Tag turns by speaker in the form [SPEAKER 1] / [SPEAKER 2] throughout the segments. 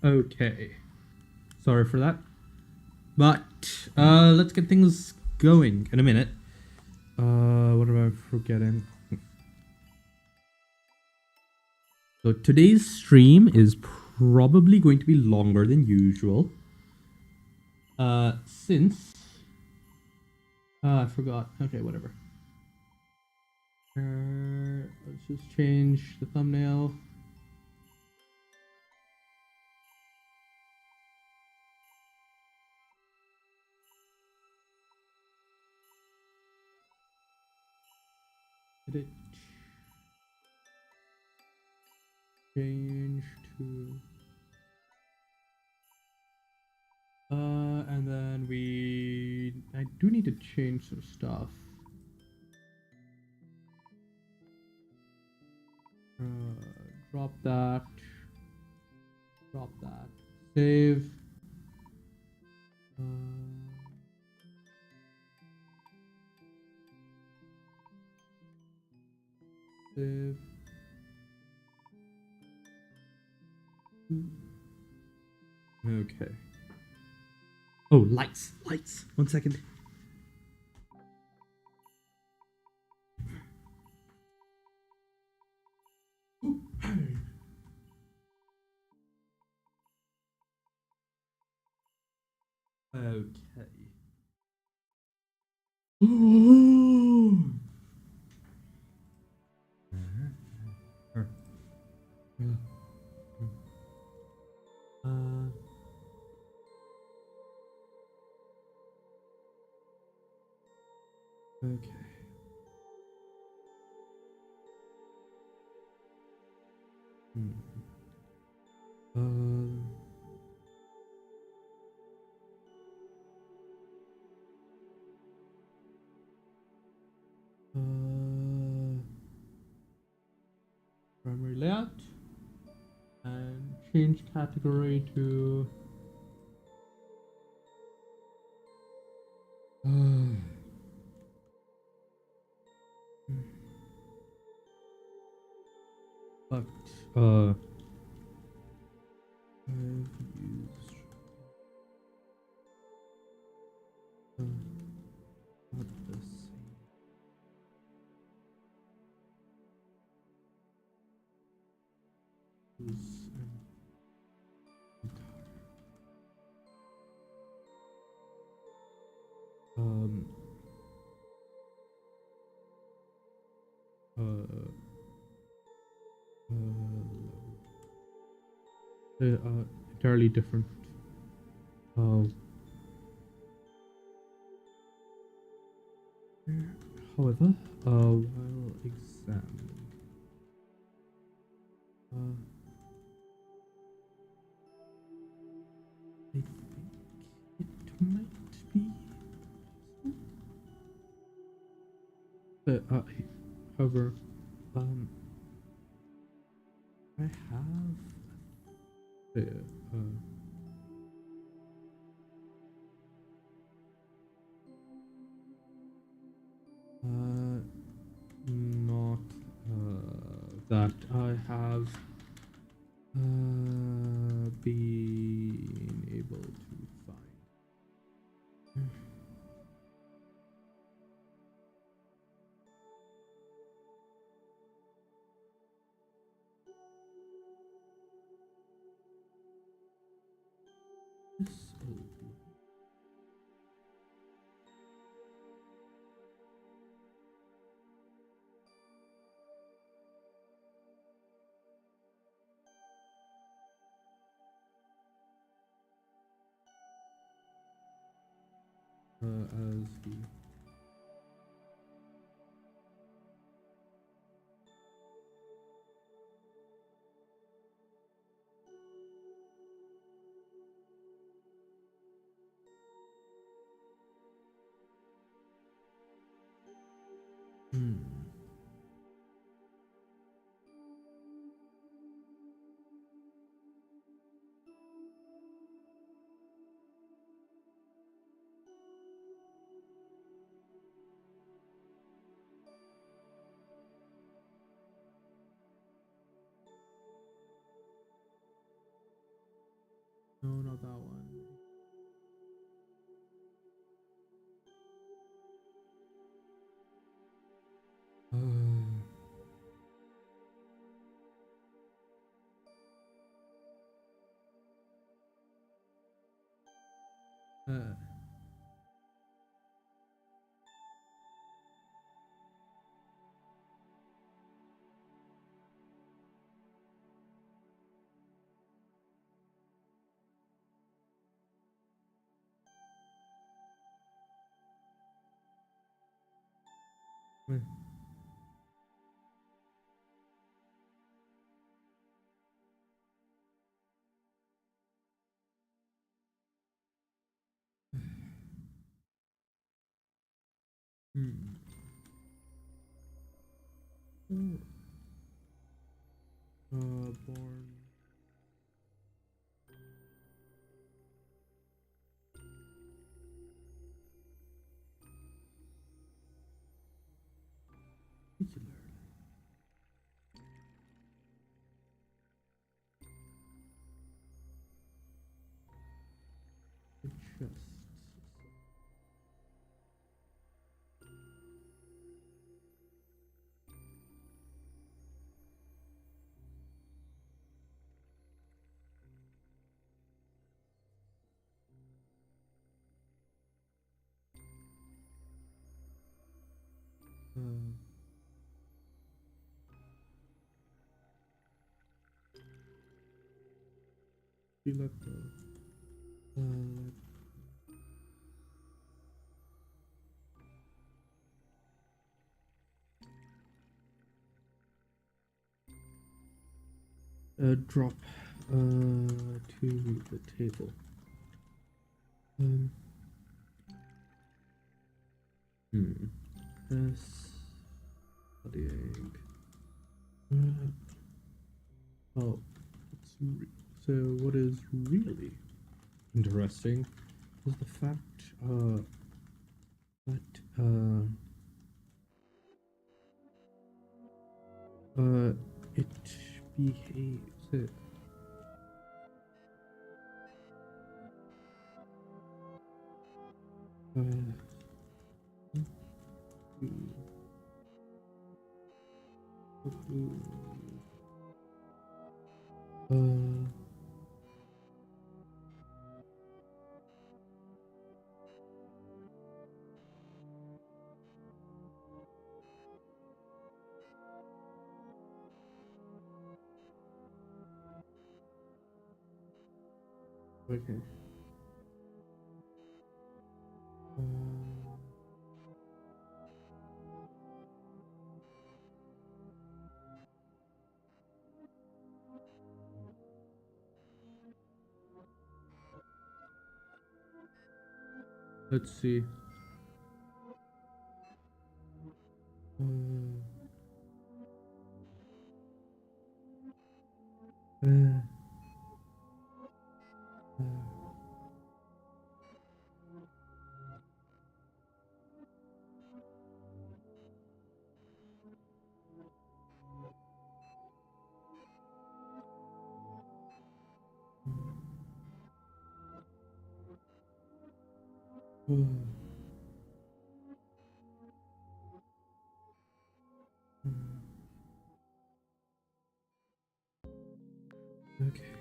[SPEAKER 1] Okay. Sorry for that. But let's get things going in a minute. What am I forgetting? So today's stream is probably going to be longer than usual. Since I forgot. Okay, whatever. Let's just change the thumbnail. Edit. Change to. And then I do need to change some stuff. Drop that. Drop that. Save. Save. Okay. Oh, lights. Lights. 1 second. Okay. Okay. Primary layout and change category to but I've used not the same. Um they are entirely different. However, while examining, I think it might be possible. However, I have the not that I have been able to find. This will be as the No, not that one. Uh, uh, hmm. Born. Particularly. Just. She let go. Drop to the table. S. The egg. Oh, so what is really interesting is the fact that it behaves. Okay. Let's see. Uh, uh, okay.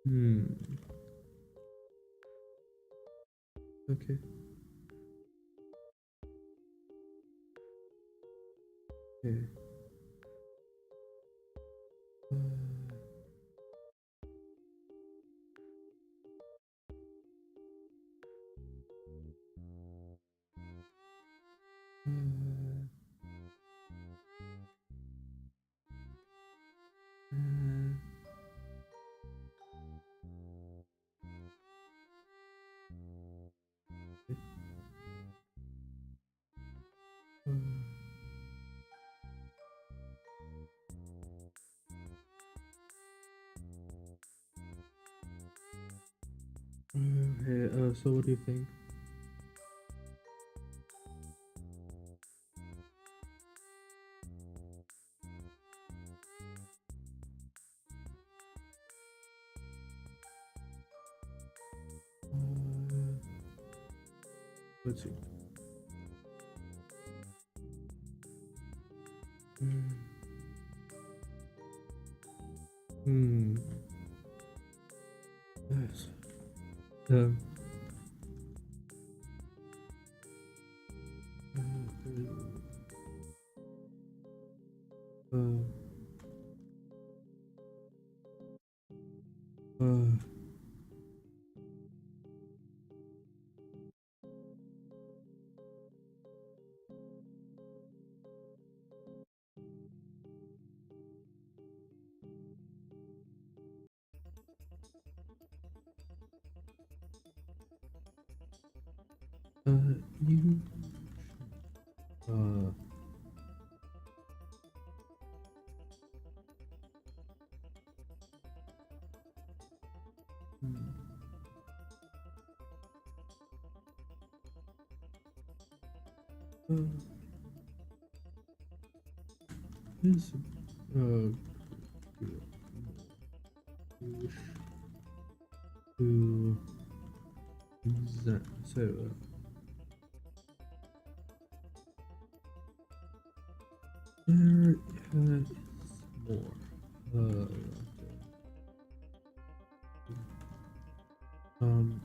[SPEAKER 1] Hmm. Okay. Okay. Okay, so what do you think? Let's see. Hmm. Yes. Um. Uh. Uh. You. Uh. Is wish to so there is more. Um,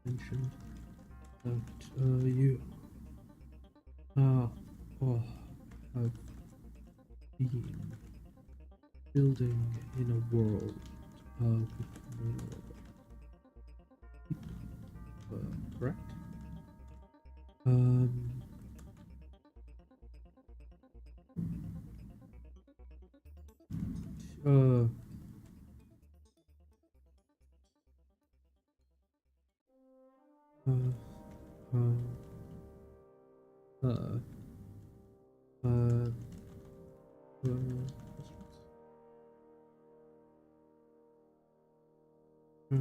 [SPEAKER 1] mentioned that you or have been building in a world with more people, correct? Um, uh, uh, uh, uh, uh,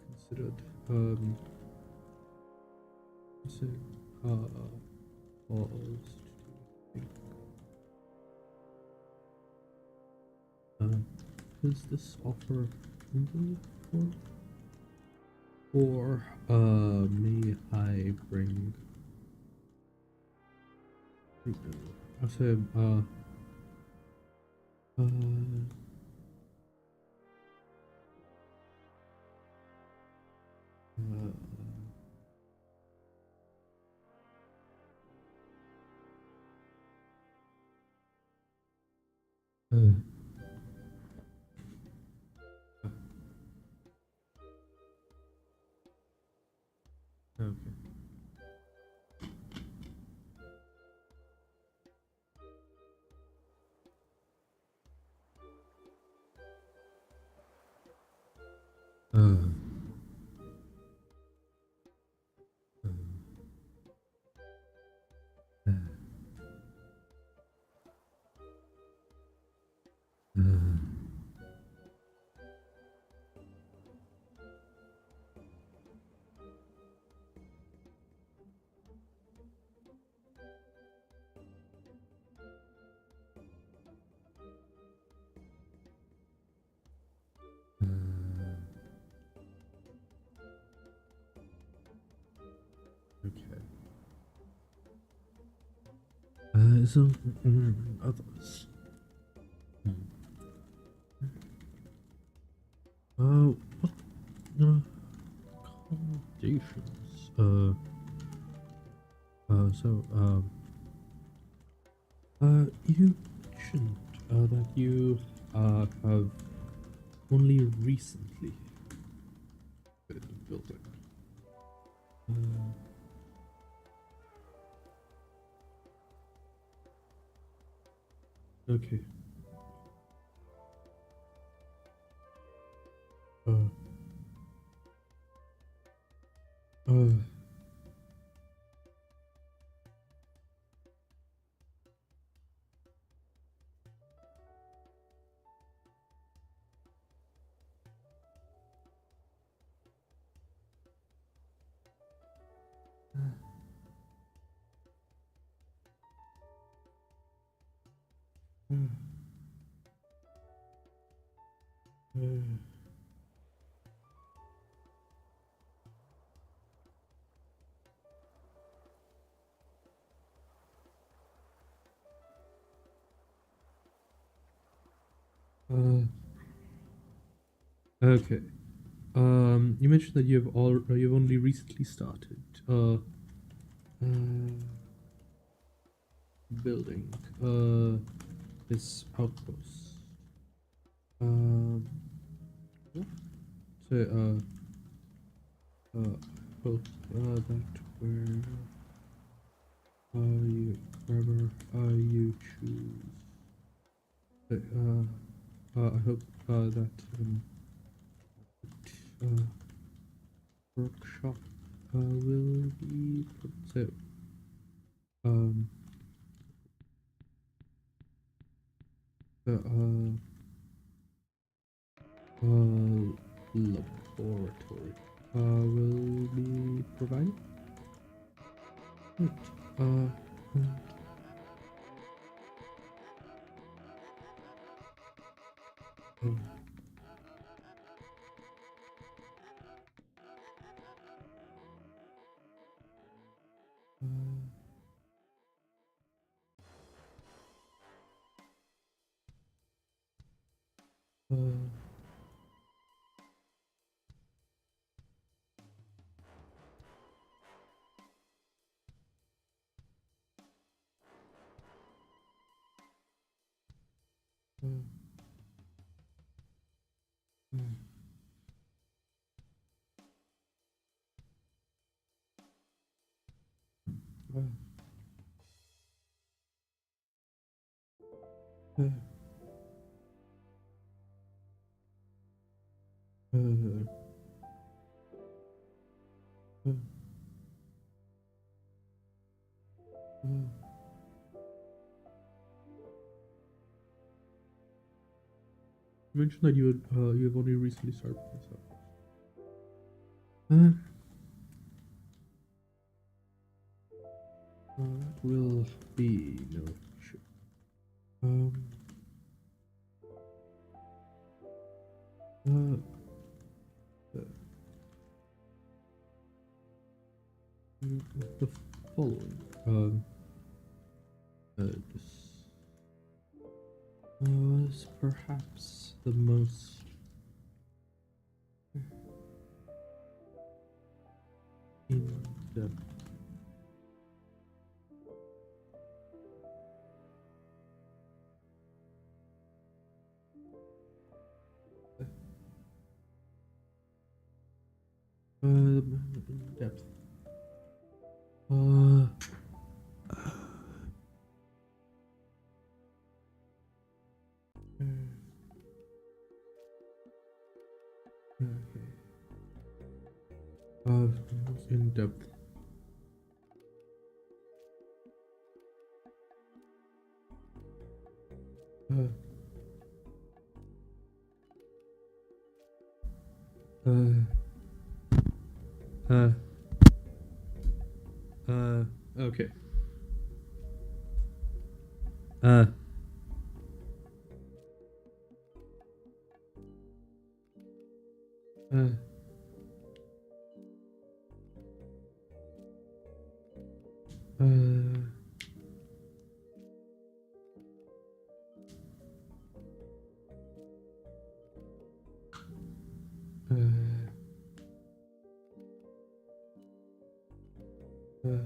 [SPEAKER 1] considered so paused to think. Is this offer really or may I bring I said uh uh, okay. Uh, uh, uh, okay. So others. What accommodations? So you mentioned that you have only recently been building. Uh, Okay. Uh. Uh. Okay. You mentioned that you've only recently started uh, building this outpost. Um, so hope that wherever you choose. I hope that uh, workshop will be put so um the laboratory will be provided. Right. Uh, uh, uh, uh, uh, uh, uh, You mentioned that you have only recently started this up. That will be no issue. Um, uh, uh, the following. This was perhaps the most in-depth. In-depth. Okay. Most in-depth. Uh, uh, okay. Uh, uh, uh, uh, uh,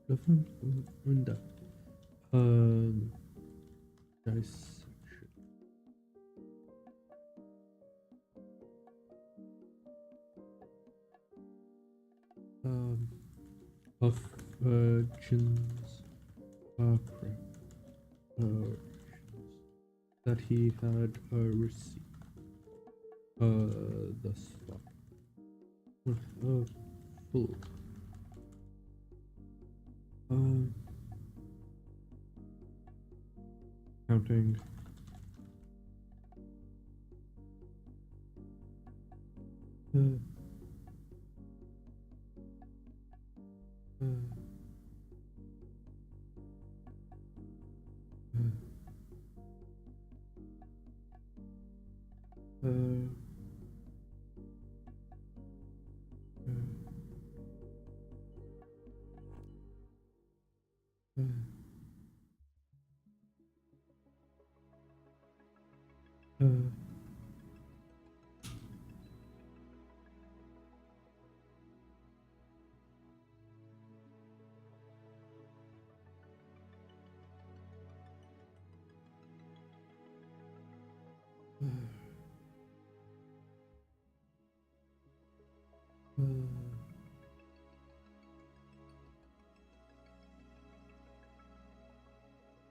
[SPEAKER 1] different in-depth. Dissection. um, of Jin's that he had received thus far. Full. Counting. Uh, uh, uh,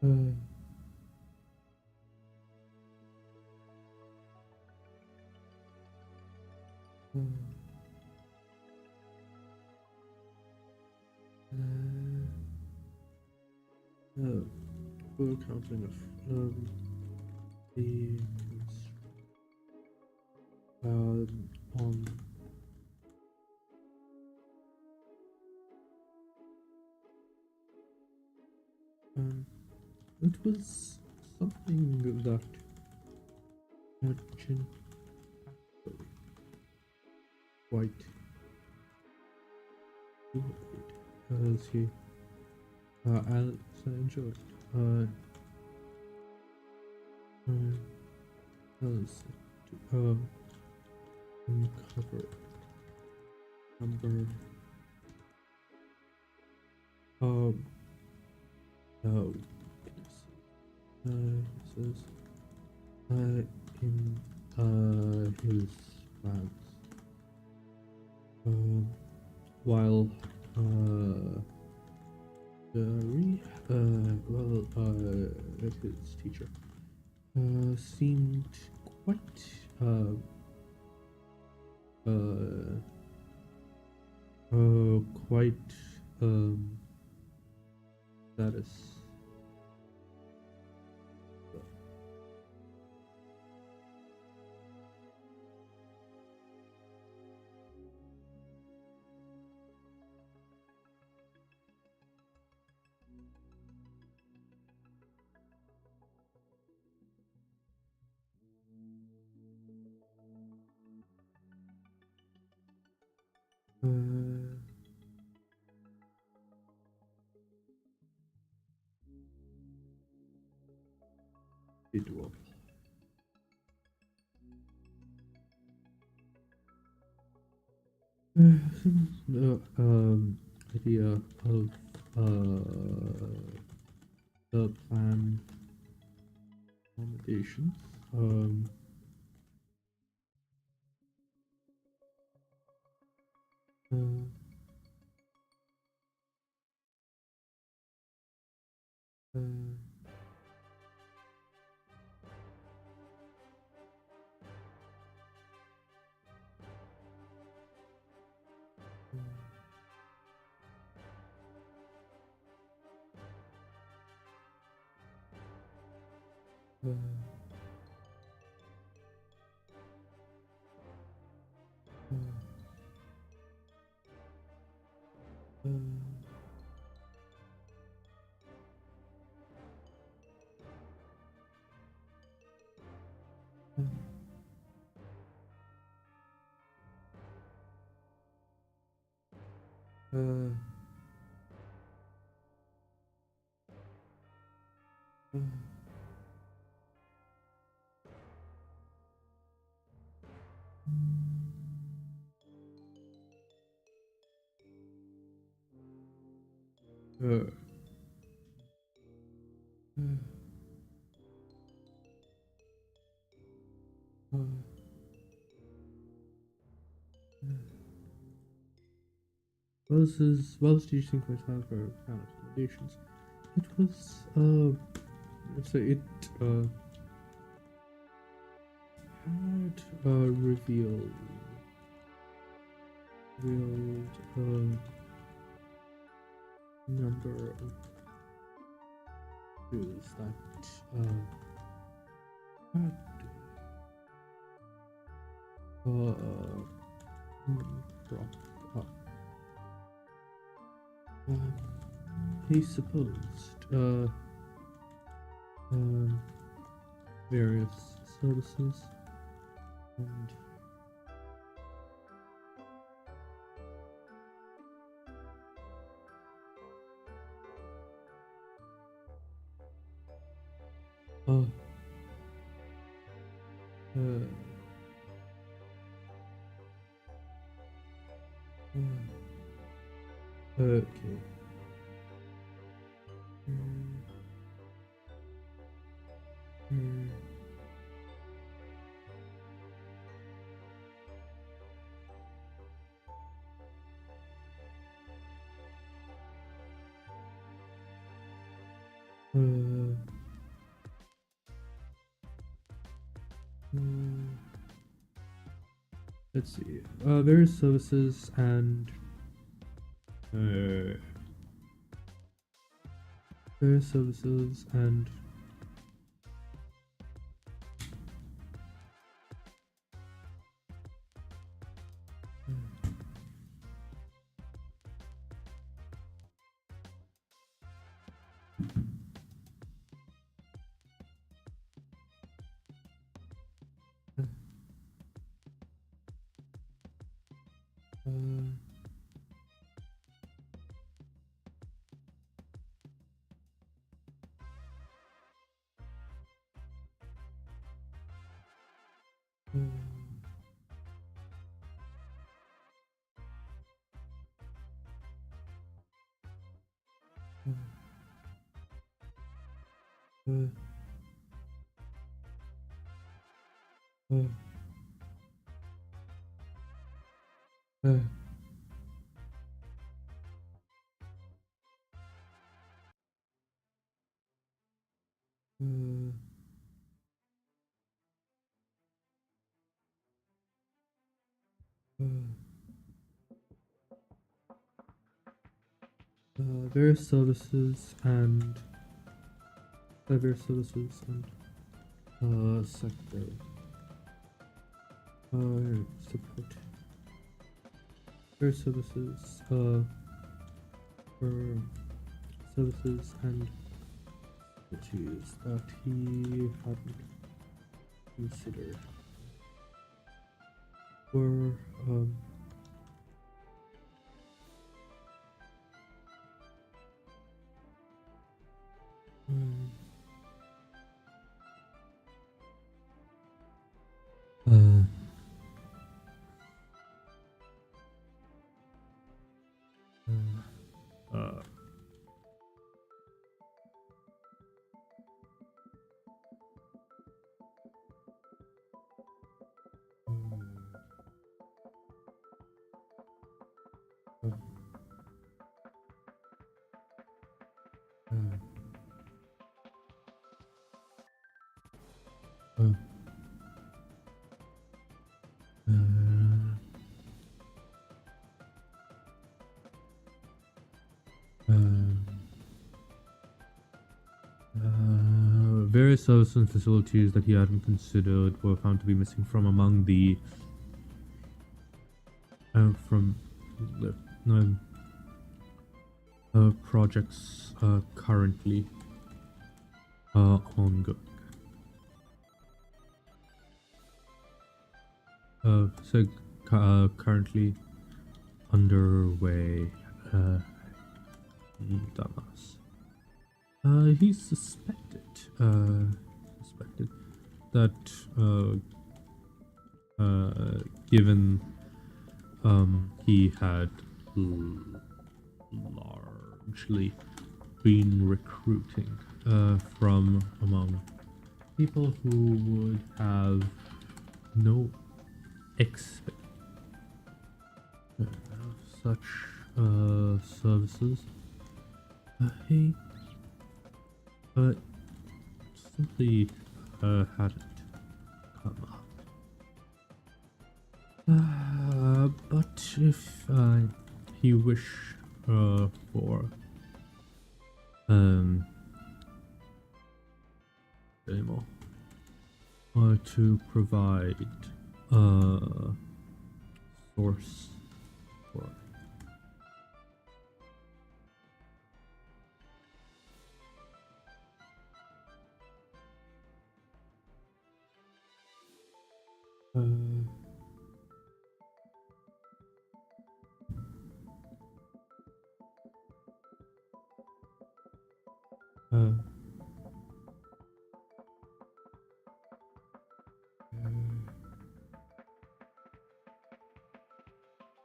[SPEAKER 1] uh, uh, full counting of the on it was something that Jin quite enjoyed as he enjoyed as to uncover number no it says in his plans while his teacher seemed quite quite status. Doable. The idea of the plan accommodations uh, uh, uh, uh, uh, Wells do you think was have for kind of recommendations? It was so it had revealed number of clues that had brought up. He supposed various services and okay. Let's see. Various services and various services and various services and sector support various services for services and activities that he hadn't considered were various services and facilities that he hadn't considered were found to be missing from among the projects currently ongoing. Currently underway. Damas. He suspected that given he had largely been recruiting from among people who would have no expect such services. He simply hadn't come up. But if he wish for anymore to provide source for uh, uh,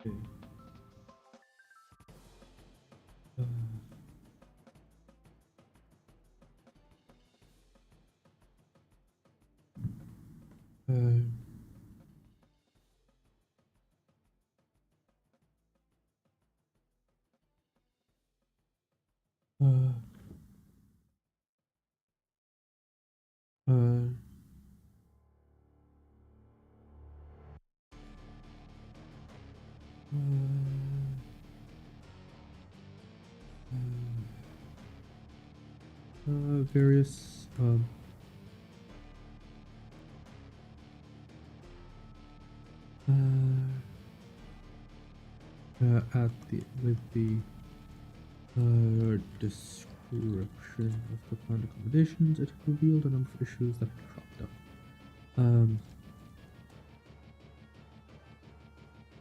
[SPEAKER 1] okay. Uh, uh, uh, uh, various at the with the description of the planned accommodations, it revealed a number of issues that had cropped up.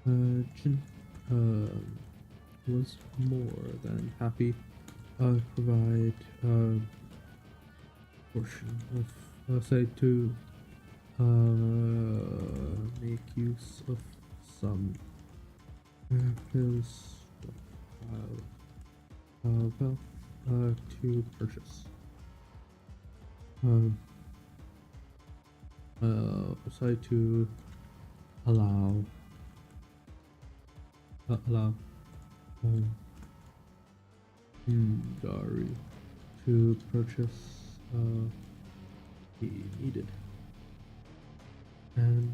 [SPEAKER 1] Jin was more than happy to provide portion of say to make use of some his wealth to purchase decide to allow Gary to purchase he needed, and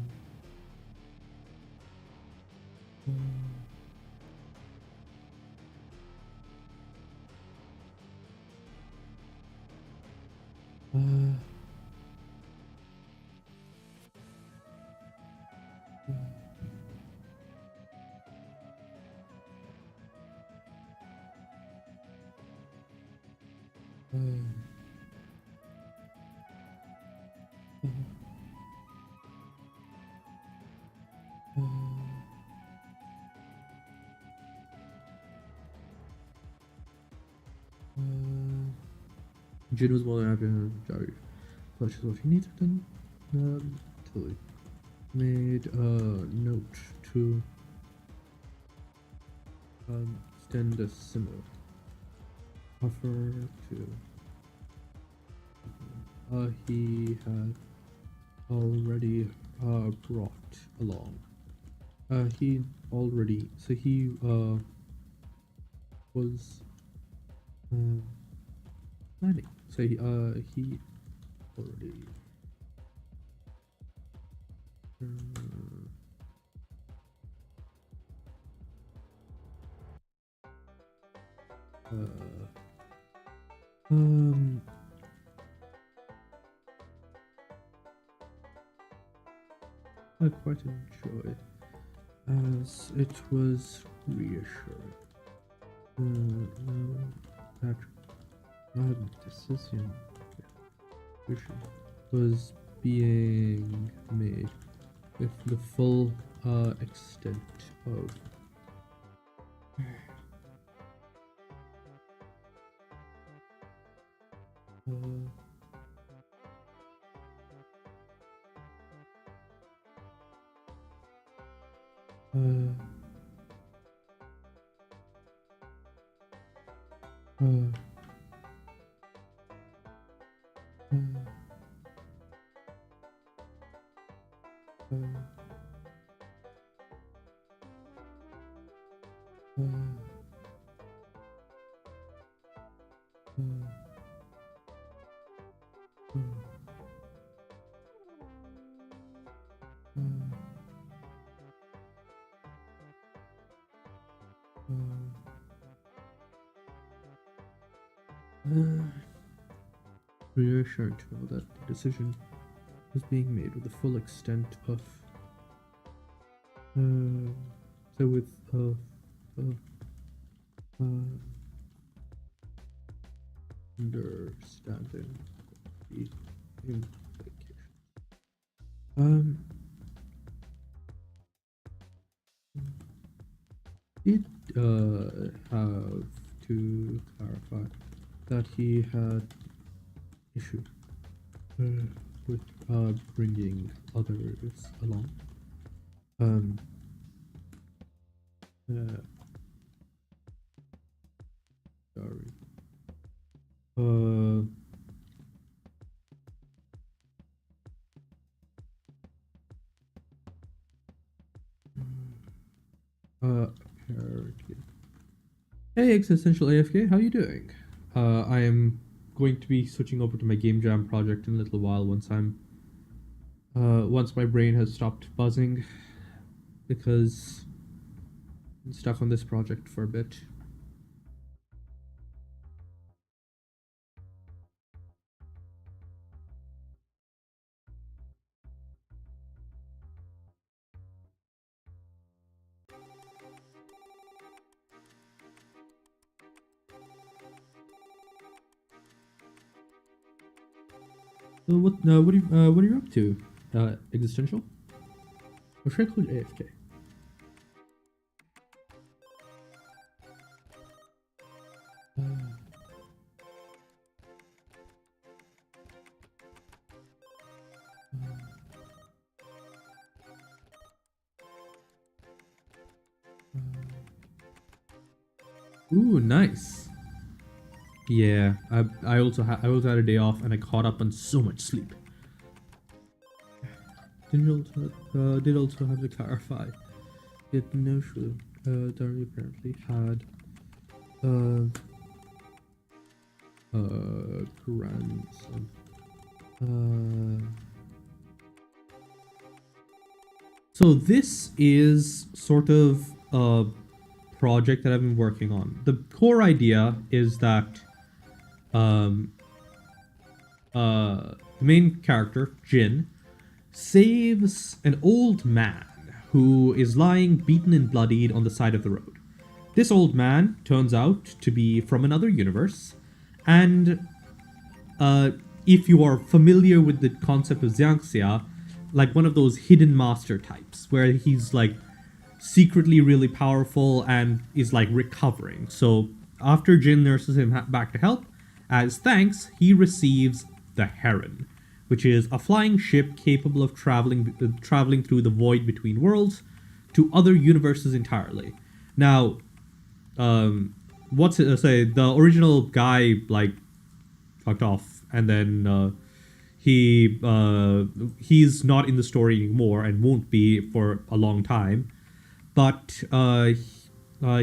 [SPEAKER 1] Jin was more than happy to Jari purchase what he needed, and Tilly made a note to extend a similar offer to he had already brought along. He already was planning. So he already I quite enjoyed as it was reassuring. No, Patrick, decision was being made with the full extent of reassuring to know that the decision was being made with the full extent of so with understanding the implications. Did have to clarify that he had issue with bringing others along. Sorry. Apparently. Hey, Existential AFK, how you doing? I am going to be switching over to my Game Jam project in a little while once my brain has stopped buzzing, because I'm stuck on this project for a bit. What are you up to? Existential? Or should I call you AFK? Ooh, nice. Yeah, I also had a day off and I caught up on so much sleep. Did also have to clarify. Yet no sure. Dari apparently had grandson. So this is sort of a project that I've been working on. The core idea is that the main character, Jin, saves an old man who is lying beaten and bloodied on the side of the road. This old man turns out to be from another universe, and if you are familiar with the concept of Xiangxia, like one of those hidden master types, where he's like secretly really powerful and is like recovering. So after Jin nurses him back to health, as thanks, he receives the Heron, which is a flying ship capable of traveling through the void between worlds to other universes entirely. Now, the original guy like fucked off, and then he's not in the story anymore and won't be for a long time. But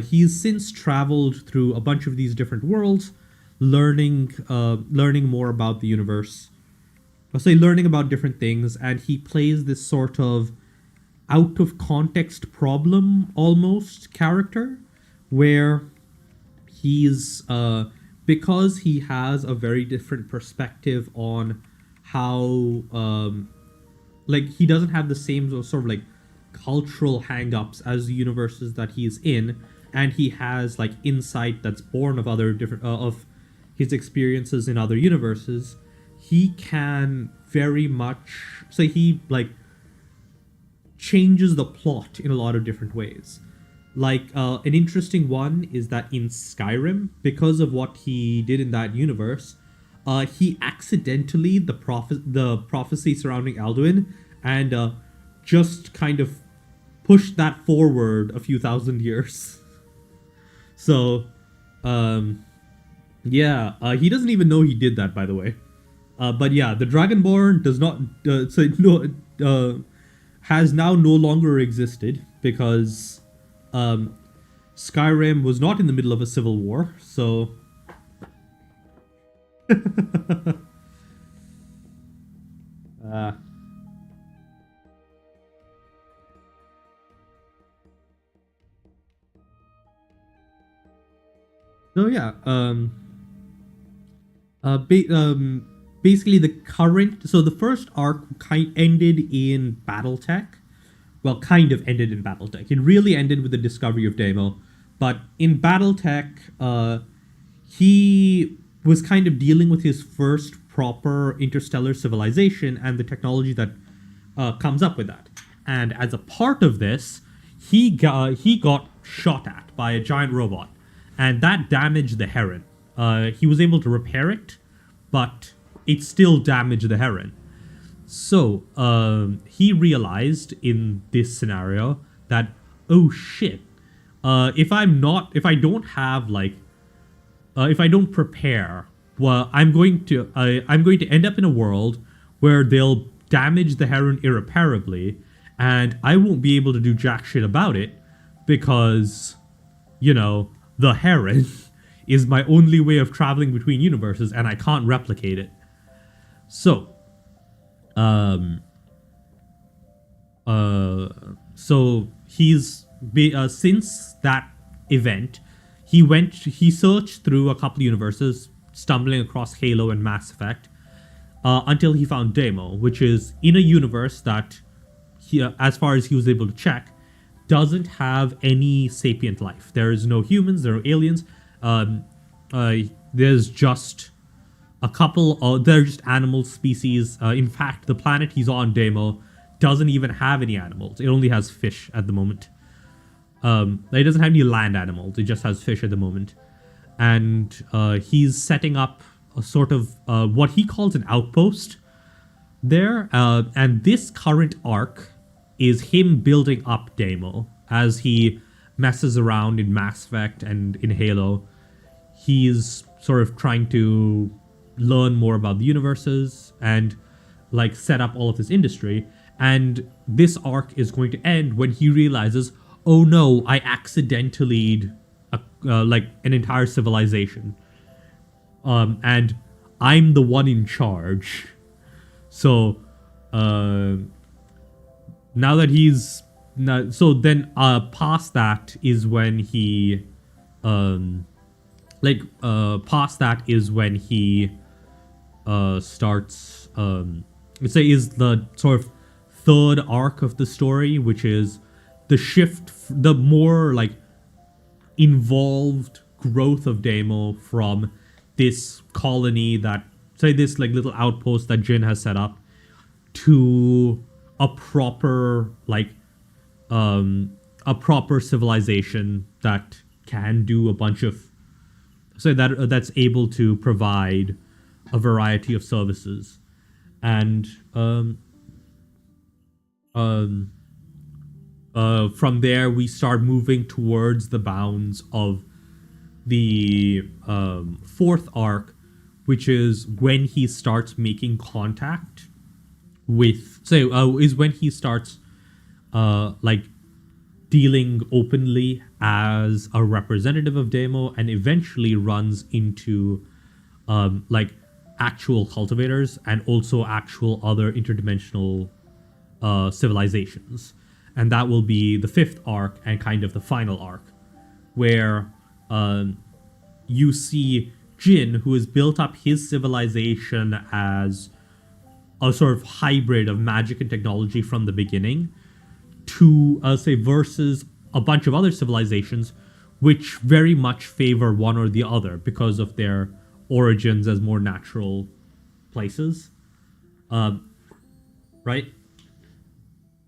[SPEAKER 1] he's since traveled through a bunch of these different worlds, learning more about the universe. Learning about different things, and he plays this sort of out of context problem almost character, where he's because he has a very different perspective on how like he doesn't have the same sort of like cultural hang-ups as the universes that he's in, and he has like insight that's born of other different of his experiences in other universes. He can very much say he like changes the plot in a lot of different ways. Like an interesting one is that in Skyrim, because of what he did in that universe, he accidentally the prophecy surrounding Alduin, and just kind of pushed that forward a few thousand years. So, yeah, he doesn't even know he did that, by the way. But yeah, the Dragonborn does not has now no longer existed because Skyrim was not in the middle of a civil war, so so yeah, Basically the current. So the first arc ended in BattleTech. Well, kind of ended in BattleTech. It really ended with the discovery of Demo, but in BattleTech, he was kind of dealing with his first proper interstellar civilization and the technology that comes up with that. And as a part of this, he got shot at by a giant robot, and that damaged the Heron. He was able to repair it, but it still damaged the Heron. So he realized in this scenario that, oh shit, if I don't have like, if I don't prepare, well, I'm going to end up in a world where they'll damage the Heron irreparably, and I won't be able to do jack shit about it because, the Heron is my only way of traveling between universes, and I can't replicate it. So, so since that event, he searched through a couple universes, stumbling across Halo and Mass Effect, until he found Demo, which is in a universe that, as far as he was able to check, doesn't have any sapient life. There is no humans, there are aliens. There's just a couple. They're just animal species. In fact, the planet he's on, Demo, doesn't even have any animals. It only has fish at the moment. It doesn't have any land animals. It just has fish at the moment. And he's setting up a sort of what he calls an outpost there. And this current arc is him building up Demo as he messes around in Mass Effect and in Halo. He's sort of trying to learn more about the universes and like set up all of this industry. And this arc is going to end when he realizes, oh no, I accidentally like an entire civilization, and I'm the one in charge. So now that he's so then past that is when he past that is when he starts let's say is the sort of third arc of the story, which is the shift, the more like involved growth of Demo from this colony that, say, this like little outpost that Jin has set up, to a proper civilization that can do a bunch of, so that's able to provide a variety of services. And from there we start moving towards the bounds of the fourth arc, which is when he starts making contact with, is when he starts like dealing openly as a representative of Demo, and eventually runs into like actual cultivators and also actual other interdimensional civilizations. And that will be the fifth arc and kind of the final arc, where you see Jin, who has built up his civilization as a sort of hybrid of magic and technology from the beginning, to versus a bunch of other civilizations which very much favor one or the other because of their origins as more natural places, right?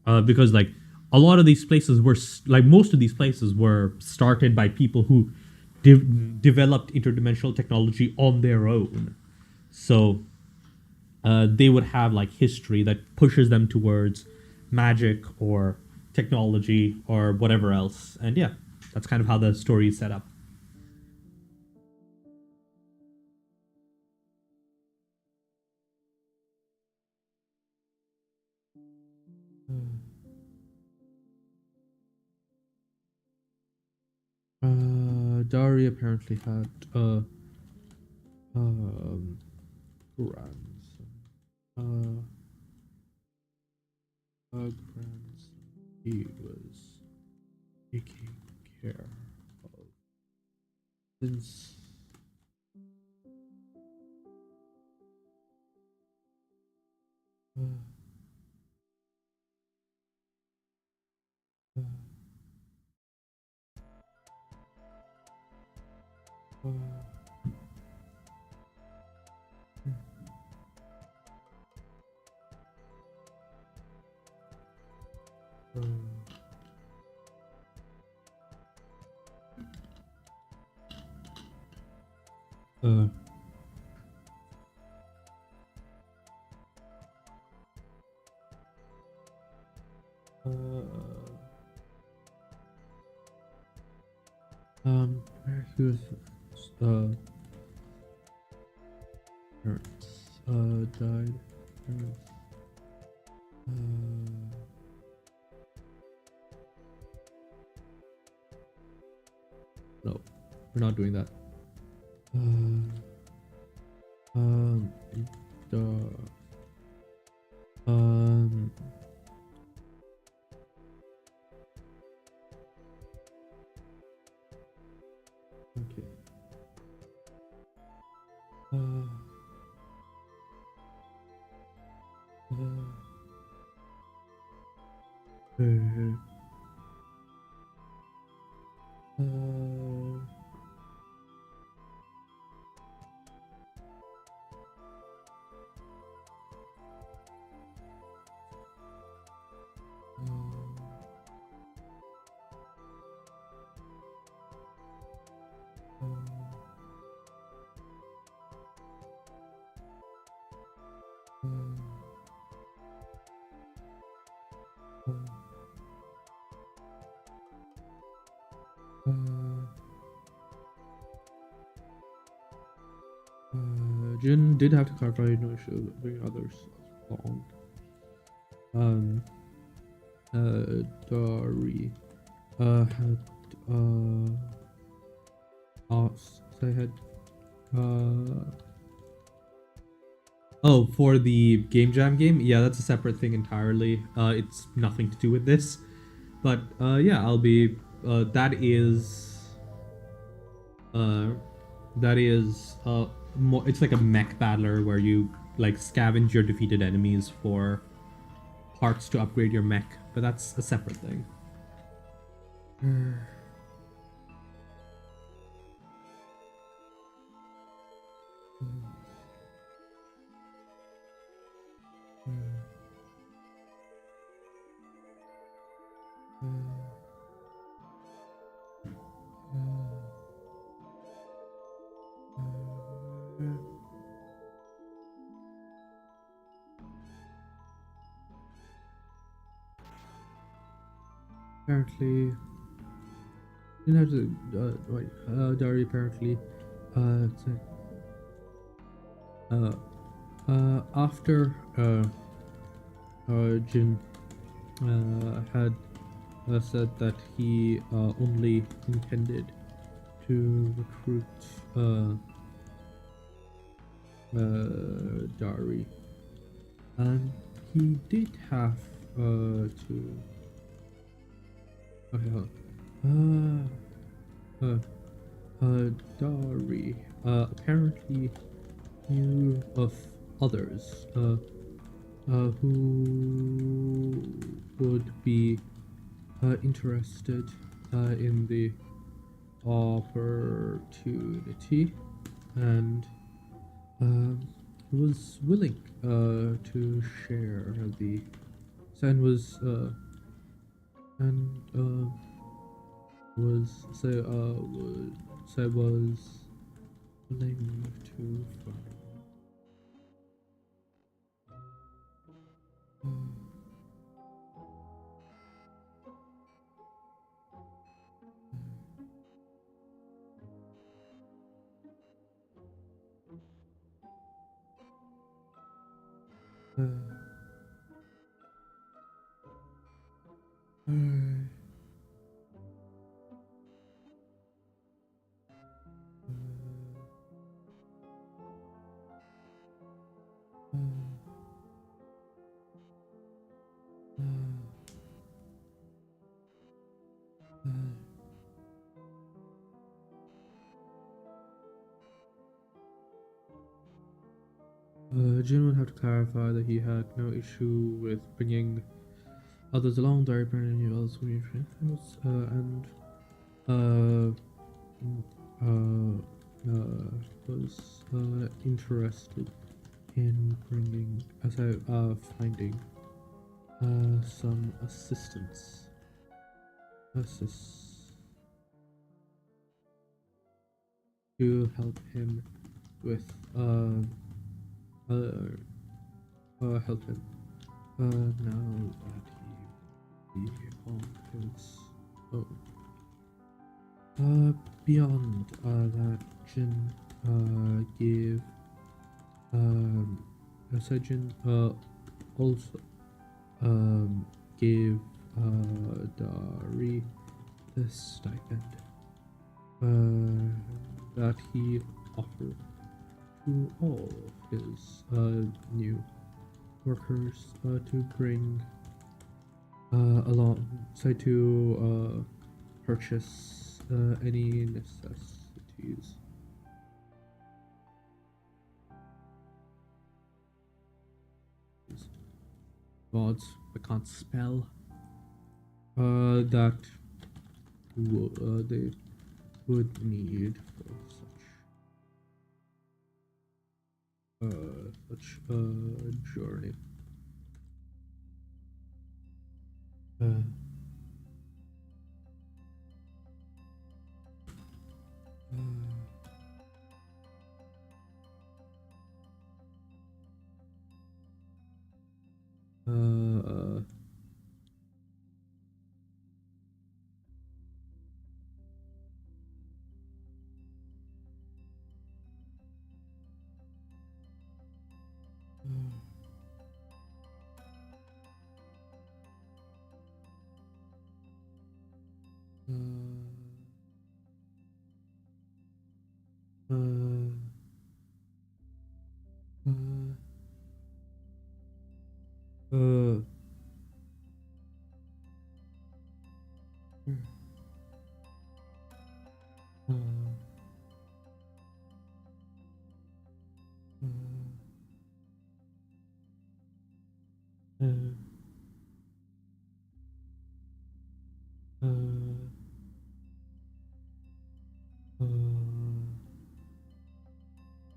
[SPEAKER 1] Because like a lot of these places were most of these places were started by people who developed interdimensional technology on their own, so they would have like history that pushes them towards magic or technology or whatever else. And yeah, that's kind of how the story is set up. Dari apparently had grandson. A grandson he was taking care of. Since, Uh, uh, uh, he was parents died. Parents. No, we're not doing that. Um, the um. Okay. Uh, uh, Jin did have to clarify no issue bring others along. Dari had asked. I had oh, for the game jam game, yeah, that's a separate thing entirely. It's nothing to do with this, but yeah, I'll be. That is. That is more. It's like a mech battler where you like scavenge your defeated enemies for parts to upgrade your mech, but that's a separate thing. Apparently, didn't have to. Wait, Dari apparently. Said, after Jin had said that he only intended to recruit Dari, and he did have to. Okay, Dari apparently knew of others who would be interested in the opportunity and was willing to share the and was was willing to find. Jin would have to clarify that he had no issue with bringing others along. Dari apparently knew others who were famous, and was interested in finding some assist to help him with help him now that he will be on his own. Beyond that, Jin gave Jin also gave Dari the stipend that he offered to all of his new workers to bring alongside to purchase any necessities. Gods I can't spell that they would need for such a journey.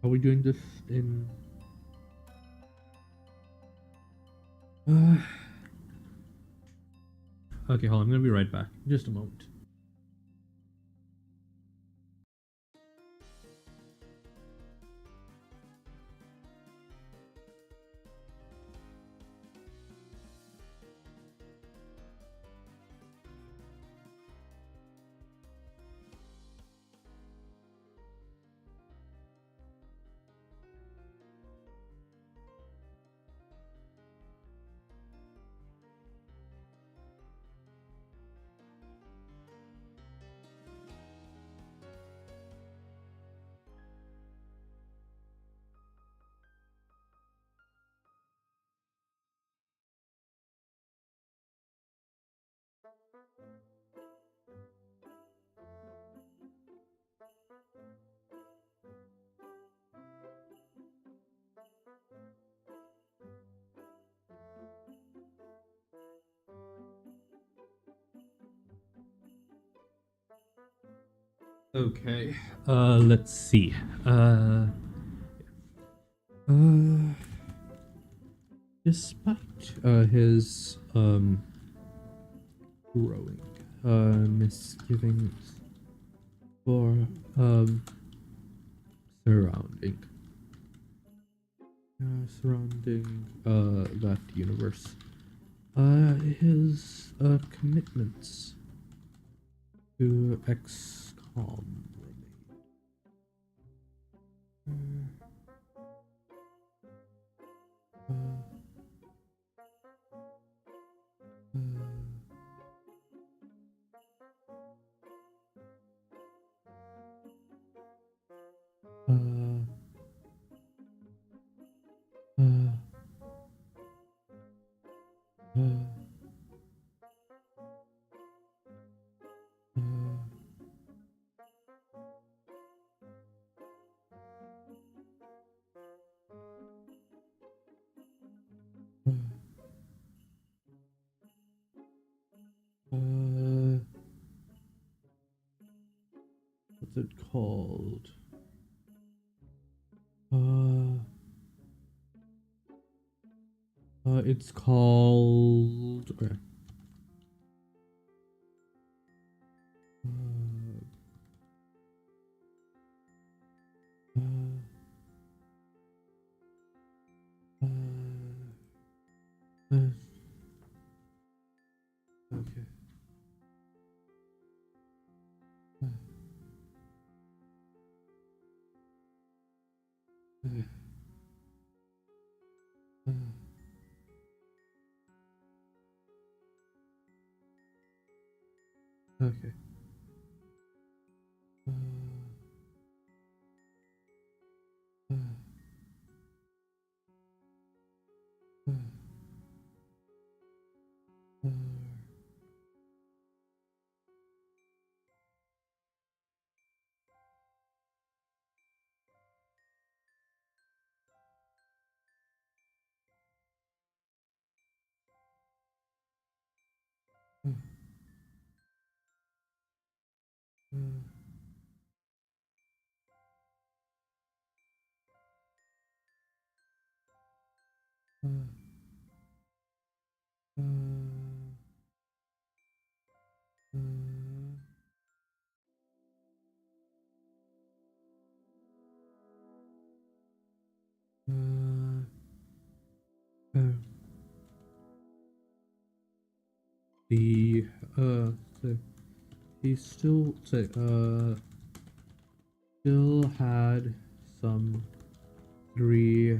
[SPEAKER 1] Are we doing this in? Okay, hold on. I'm gonna be right back. Just a moment. Okay. Let's see. Despite his growing misgivings for surrounding that universe, his commitments to XCOM remain. What's it called? It's called. Okay. Uh, uh, uh, okay. Uh, uh, uh, okay. Uh, uh, uh, uh, uh, uh, uh, the so he still had some three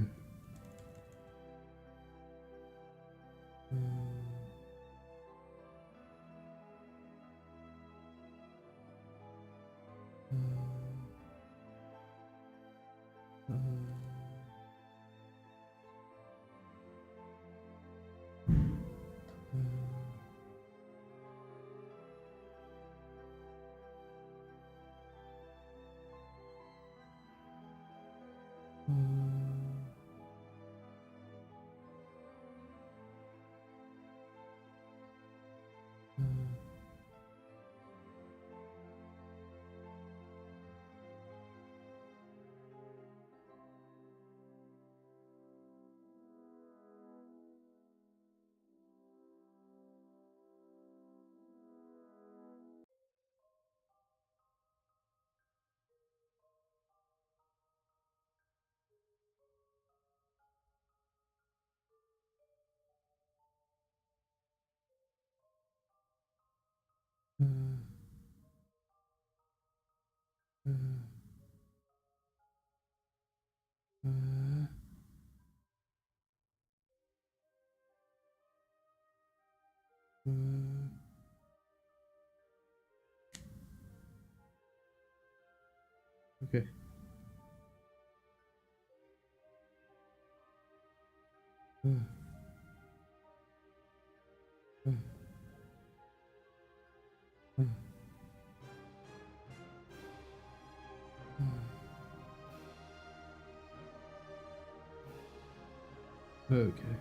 [SPEAKER 1] okay. Okay.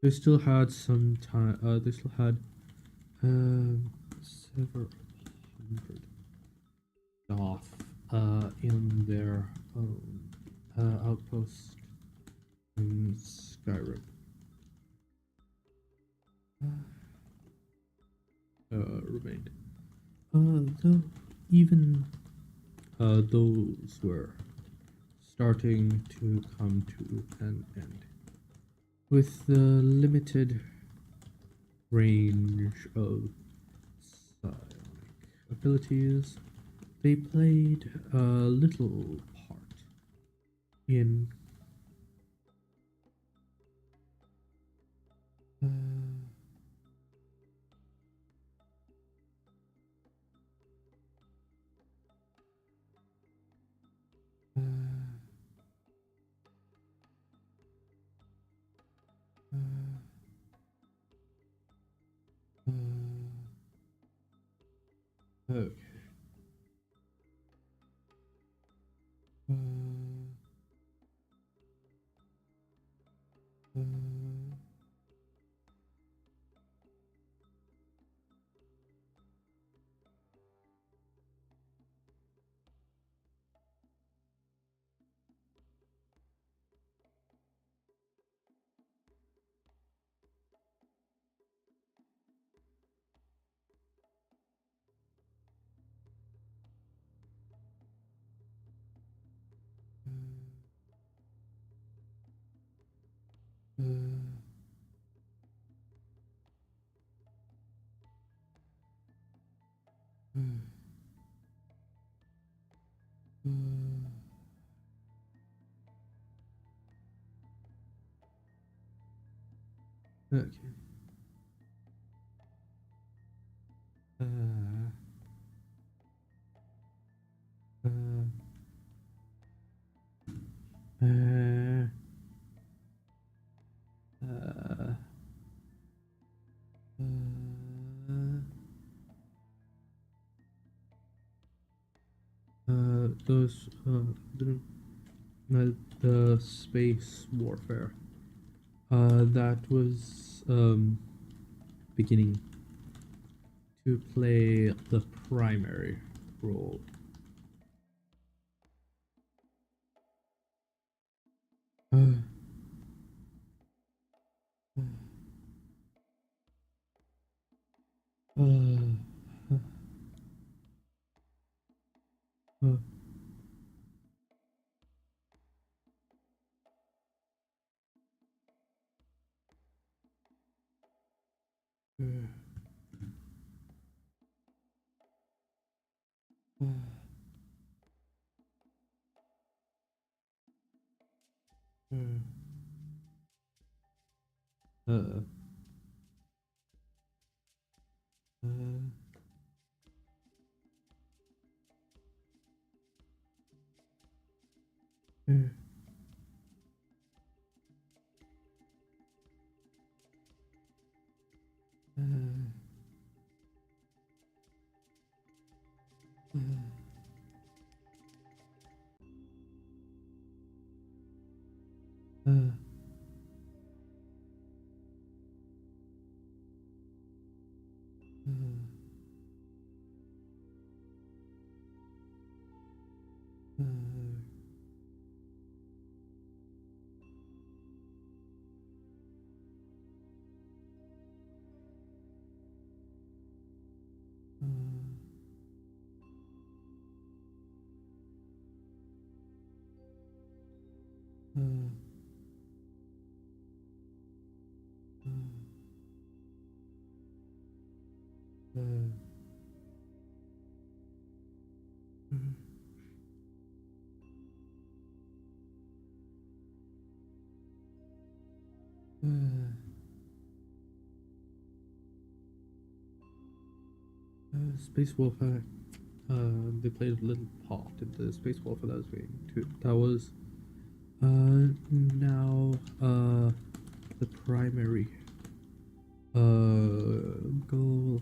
[SPEAKER 1] They still had some time. They still had several hundred staff in their own outpost in Skyrim. Remained. Though even those were starting to come to an end. With the limited range of psionic abilities, they played a little part in uh, uh, uh, okay. Okay. Those the space warfare. That was beginning to play the primary role. Space warfare. They played a little part in the space warfare that was being too. That was now the primary goal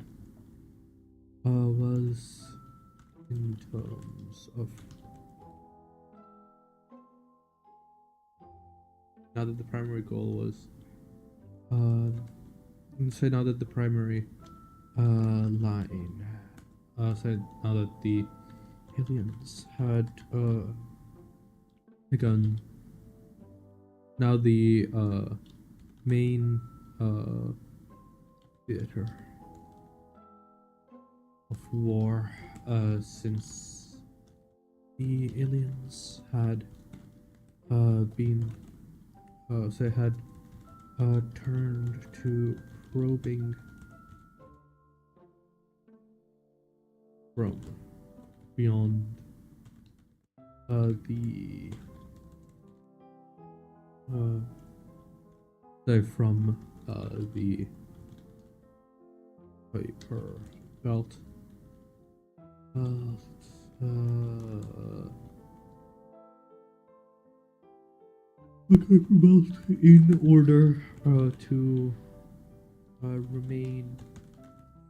[SPEAKER 1] was in terms of now that the primary goal was so now that the primary line so now that the aliens had begun, now the main theater of war, since the aliens had been so had turned to probing from beyond the so from the Kuiper belt the Kuiper belt in order to remain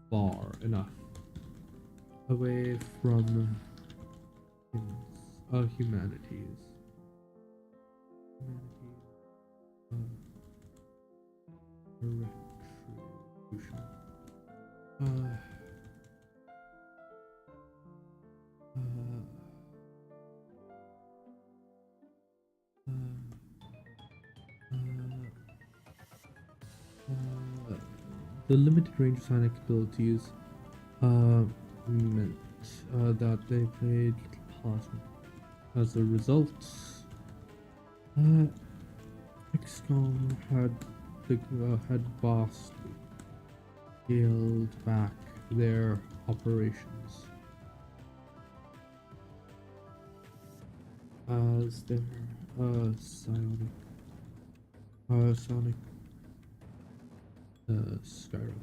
[SPEAKER 1] far enough away from humanities. Retribution. The limited range of psionic abilities meant that they played little part. As a result, Uh, XCOM had vastly scaled back their operations as their Sonic Skyrim,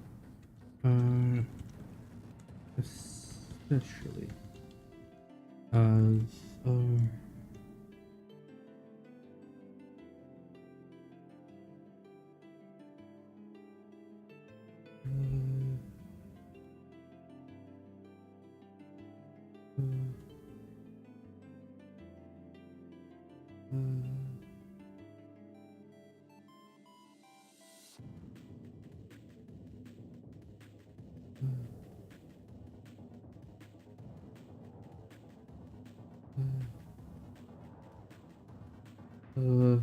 [SPEAKER 1] especially as uh, uh,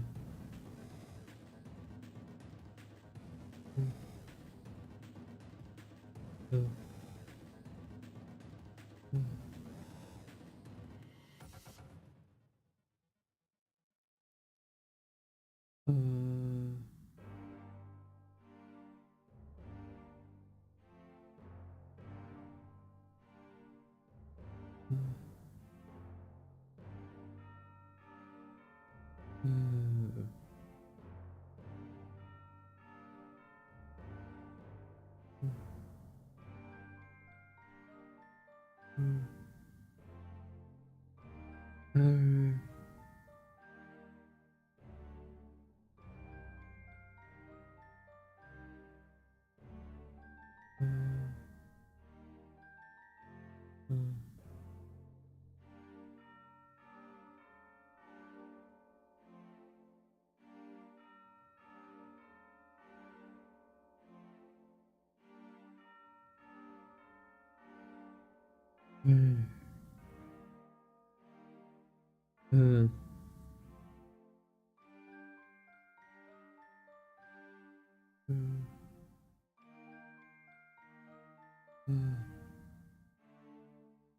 [SPEAKER 1] uh,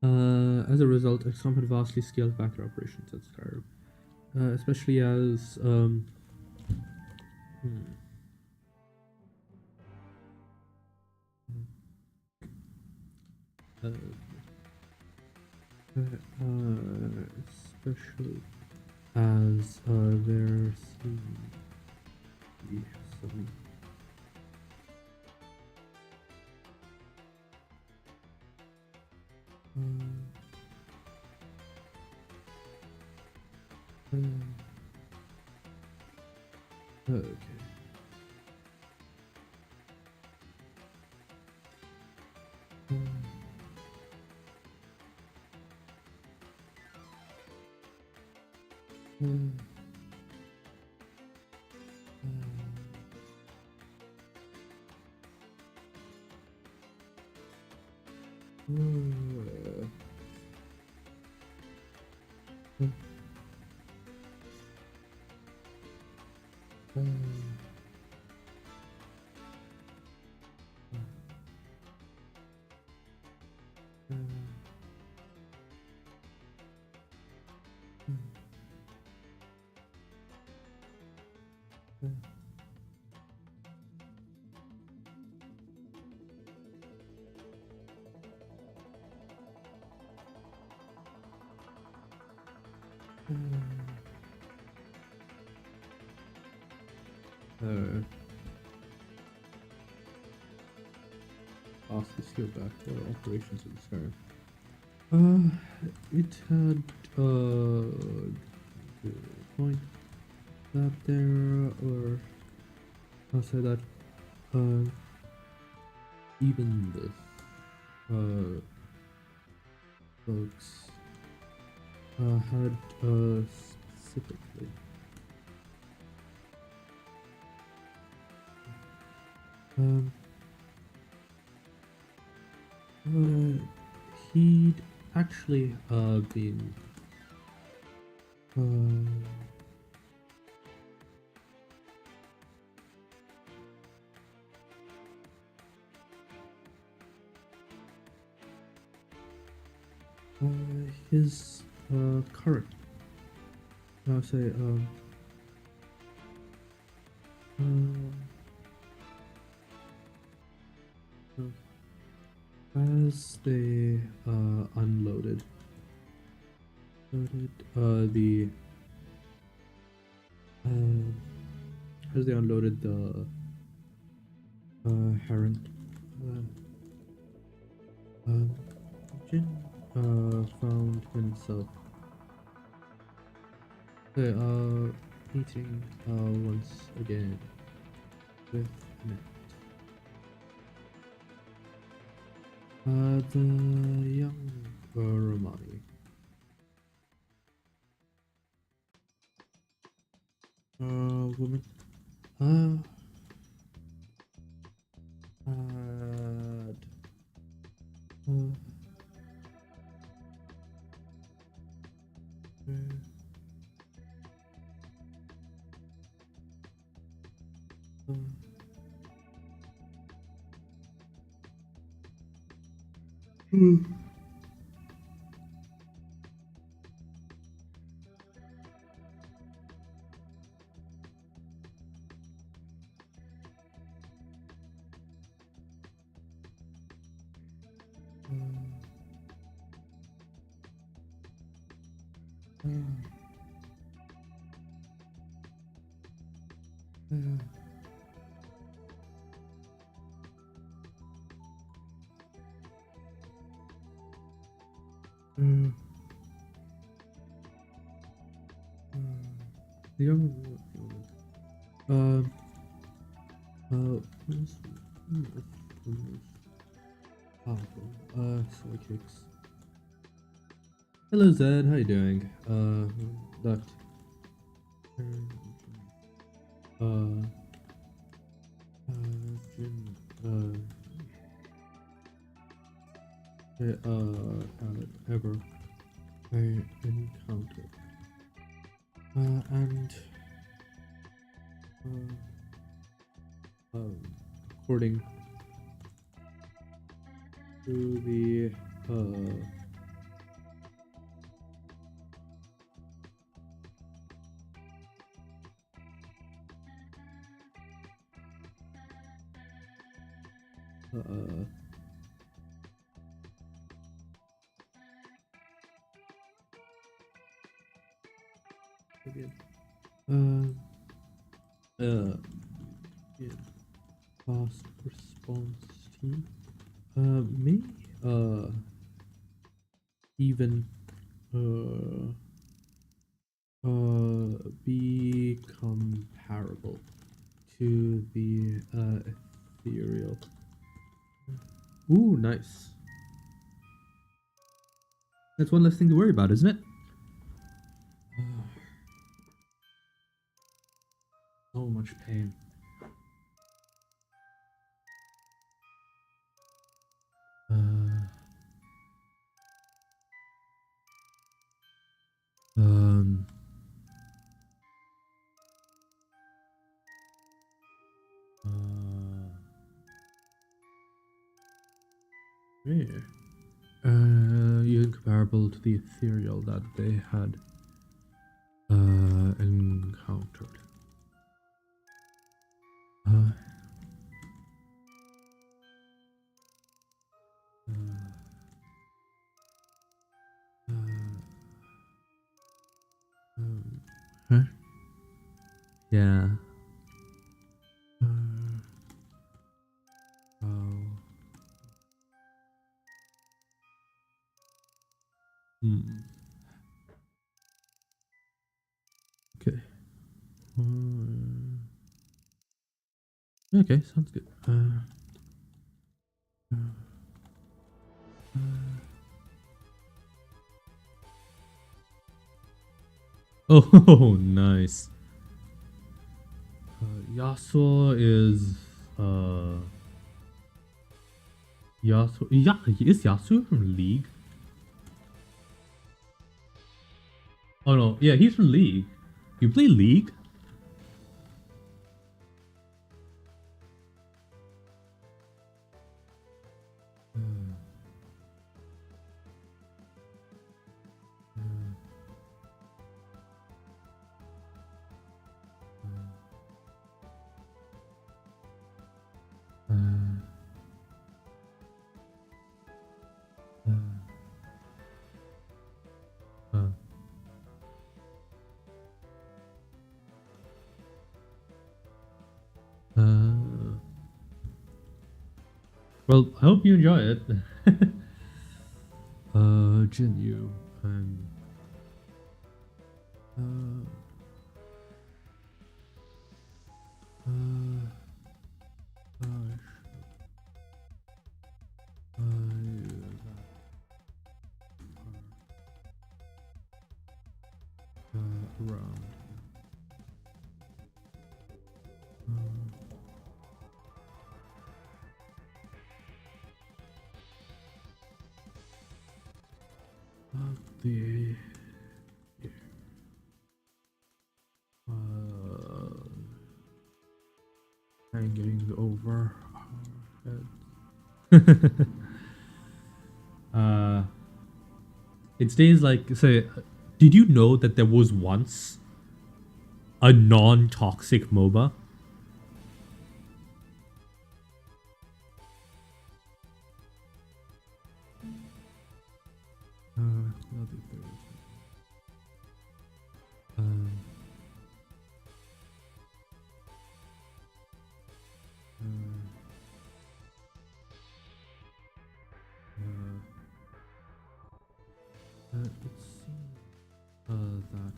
[SPEAKER 1] uh, as a result, XCOM had vastly scaled back their operations at Skyrim, especially as uh, especially as there seemed to be some okay. Vastly scaled back their operations at Skyrim. It had the point that there, or I'll say that even the folks had specifically um, he'd actually been his current, I'll say As they unloaded, the as they unloaded the heron, Jin found himself meeting once again with Annette. The young Romani. Woman. Had. The young was powerful psychics. Hello Zed, how you doing? That Jin had ever encountered. And according to the yeah, fast response team may even be comparable to the ethereal. Ooh, nice. That's one less thing to worry about, isn't it? So much pain. Yeah. Incomparable to the ethereal that they had encountered. Huh? Yeah. Okay. Okay, sounds good. Oh, nice. Yasuo is Yasuo. Yeah, is Yasuo from League? Oh no, yeah, he's from League. You play League? Uh, well, I hope you enjoy it. Jinyu and uh, gosh, around. The hanging over our heads. uh, it stays like say. Did you know that there was once a non-toxic MOBA? Um, it seems that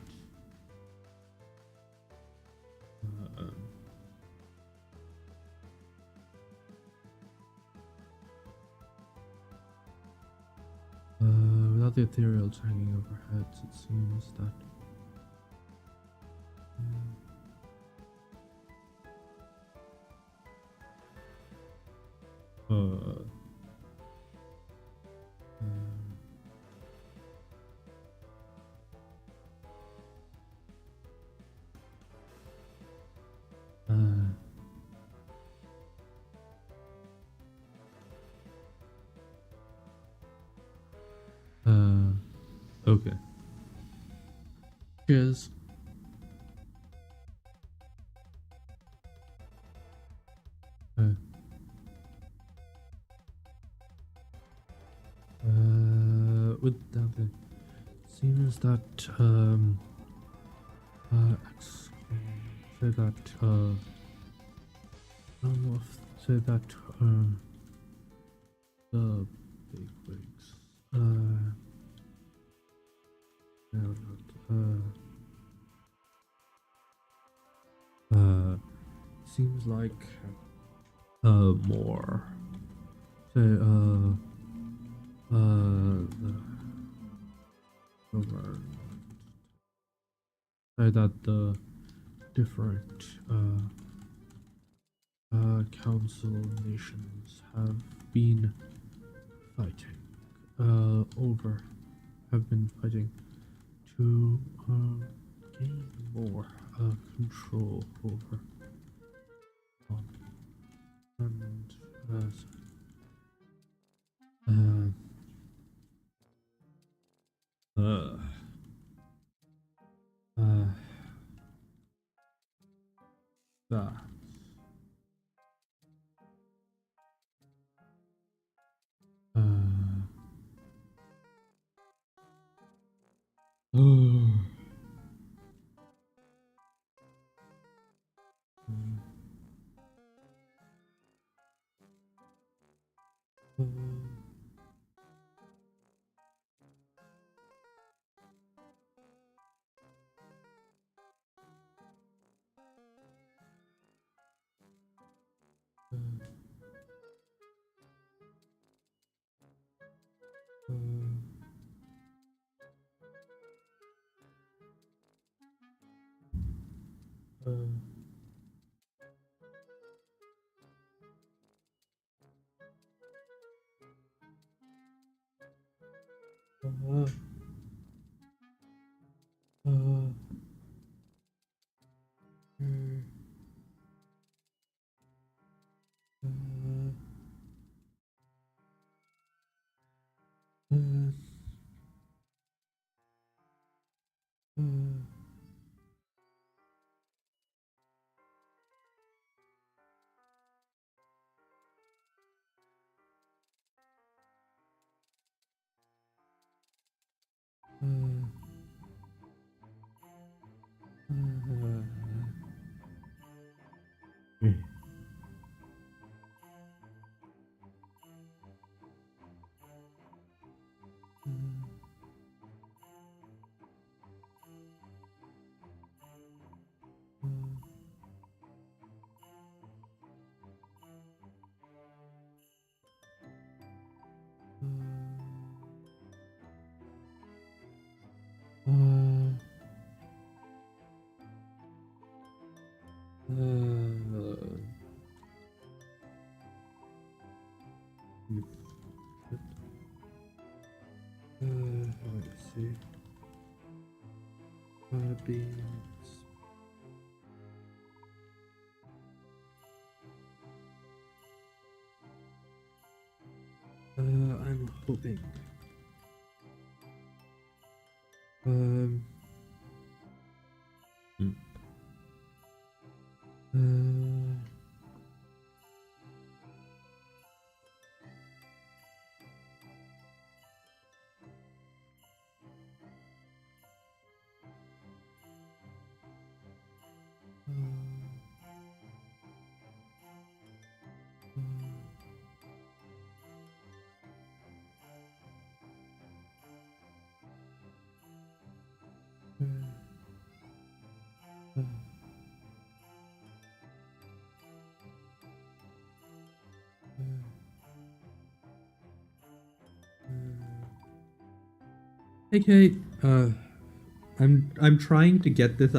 [SPEAKER 1] without the ethereals hanging overheads, it seems that okay. Cheers. With that, it seems that say that I don't know if say that the big wigs seems like more say the government say that the different council nations have been fighting have been fighting to gain more control over and uh, uh, that Uh, let's see. Beans. I'm hoping. Um. Uh. Hey Kate, I'm trying to get this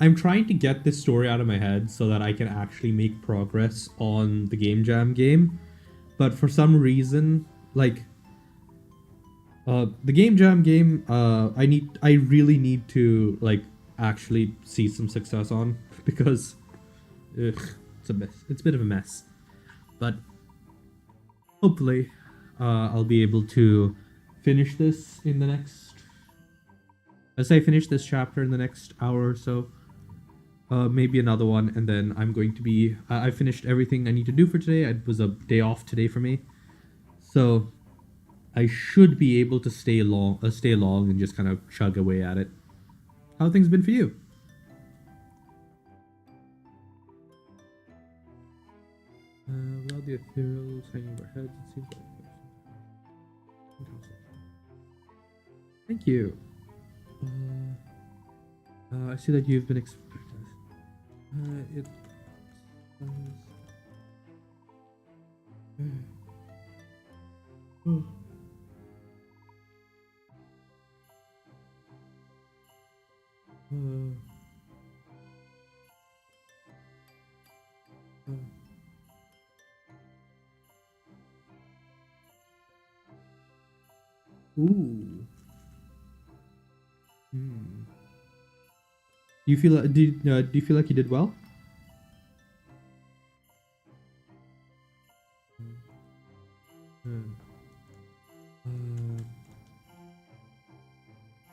[SPEAKER 1] I'm trying to get this story out of my head so that I can actually make progress on the Game Jam game. But for some reason, like the Game Jam game, I really need to like actually see some success on because ugh, it's a mess. It's a bit of a mess. But hopefully, I'll be able to finish this in the next. As I finish this chapter in the next hour or so, maybe another one, and then I'm going to be. I finished everything I need to do for today. It was a day off today for me, so I should be able to stay long, and just kind of chug away at it. How have things been for you? Without the ethereals hanging over heads, it seems like. Thank you. I see that you've been expected. It. Oh. Ooh. Hmm. Do you feel do you feel like you did well?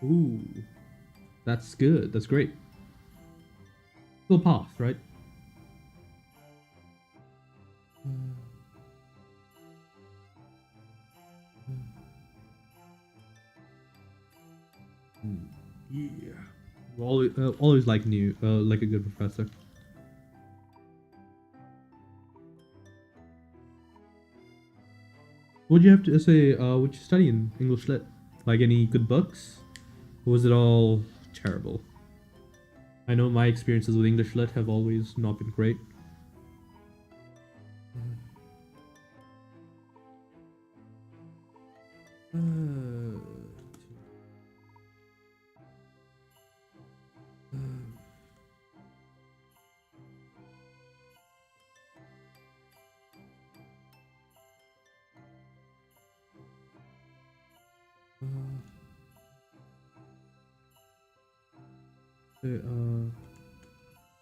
[SPEAKER 1] Ooh. That's good. That's great. Still path, right? Yeah. Always like like a good professor. What do you have to say? What you study in English lit? Like any good books? Or was it all terrible? I know my experiences with English lit have always not been great.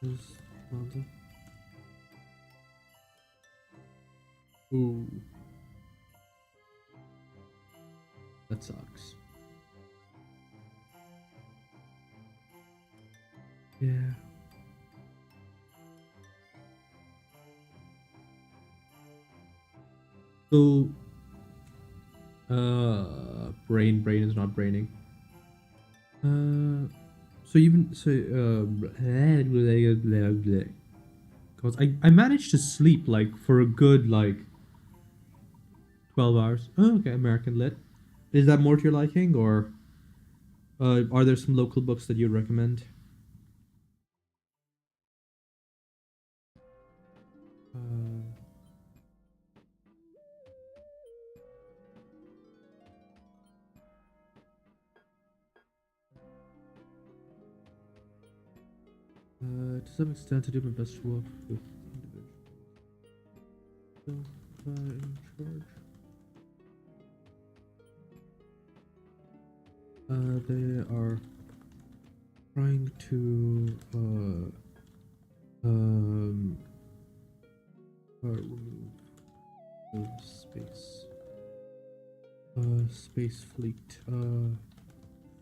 [SPEAKER 1] Is London? Ooh, that sucks. Yeah. So, brain is not braining. So even so, cause I managed to sleep like for a good like 12 hours. Oh, okay, American lit. Is that more to your liking, or are there some local books that you'd recommend? Uh, To some extent, I do my best to work with individuals in charge. They are trying to remove the space fleet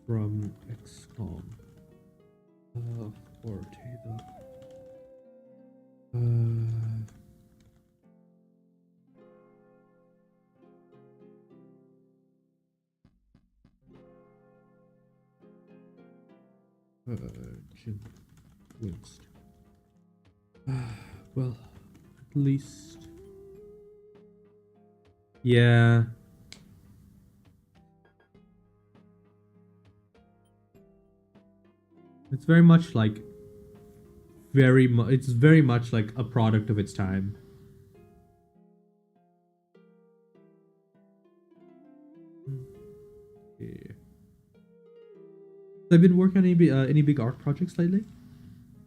[SPEAKER 1] from XCOM. Or Tata. Jim winced. Well, at least. Yeah. It's very much like it's very much like a product of its time. Yeah. I've been working on any big art projects lately.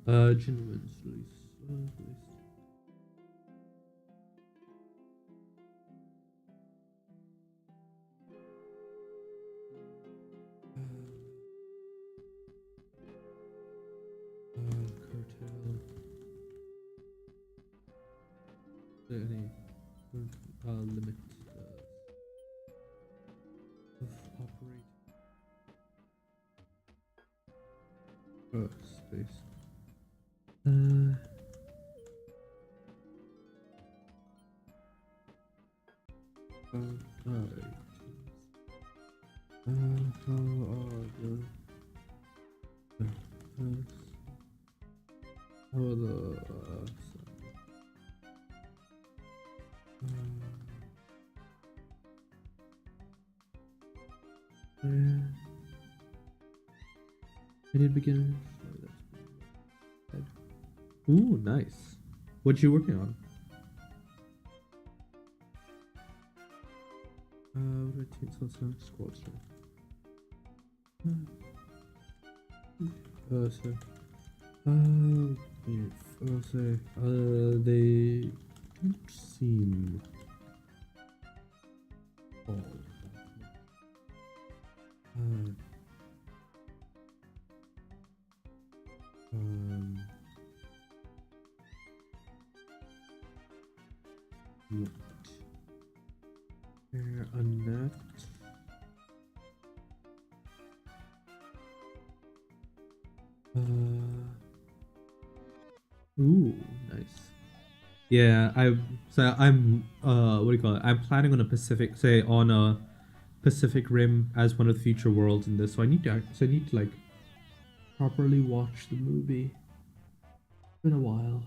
[SPEAKER 1] Genuine release. Cartel. Any limit of operate space. How are I did begin. Ooh, nice. What you working on? What did I take? So squad strength. They don't seem all a net. Ooh, nice. Yeah, I'm what do you call it? I'm planning on a Pacific Rim as one of the future worlds in this. So I need to like properly watch the movie. It's been a while.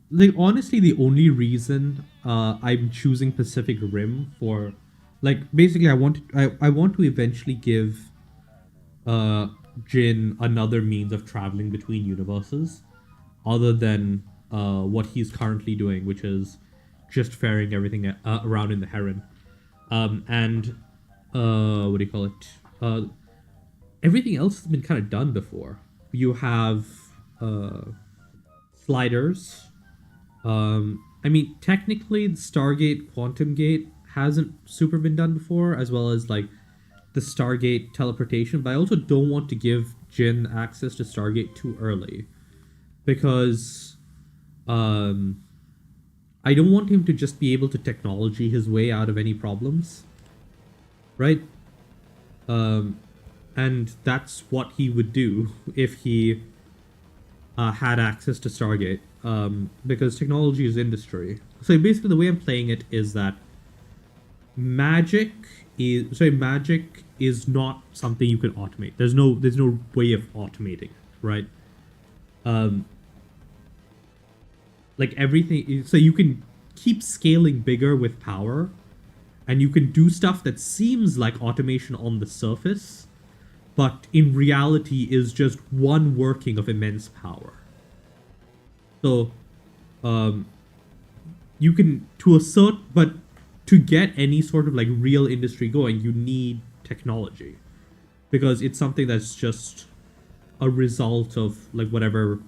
[SPEAKER 1] Like honestly, the only reason I'm choosing Pacific Rim for, like, basically I want to eventually give uh Jin another means of traveling between universes, other than what he's currently doing, which is just ferrying everything around in the Heron. And what do you call it? Everything else has been kind of done before. You have sliders. I mean, technically, the Stargate Quantum Gate hasn't super been done before, as well as like the Stargate teleportation. But I also don't want to give Jin access to Stargate too early, because I don't want him to just be able to technology his way out of any problems, right? And that's what he would do if he had access to Stargate, because technology is industry. So basically, the way I'm playing it is that magic is not something you can automate. There's no way of automating it, right? Like everything, so you can keep scaling bigger with power, and you can do stuff that seems like automation on the surface, but in reality is just one working of immense power. So you can, to assert, but to get any sort of like real industry going, you need technology, because it's something that's just a result of like whatever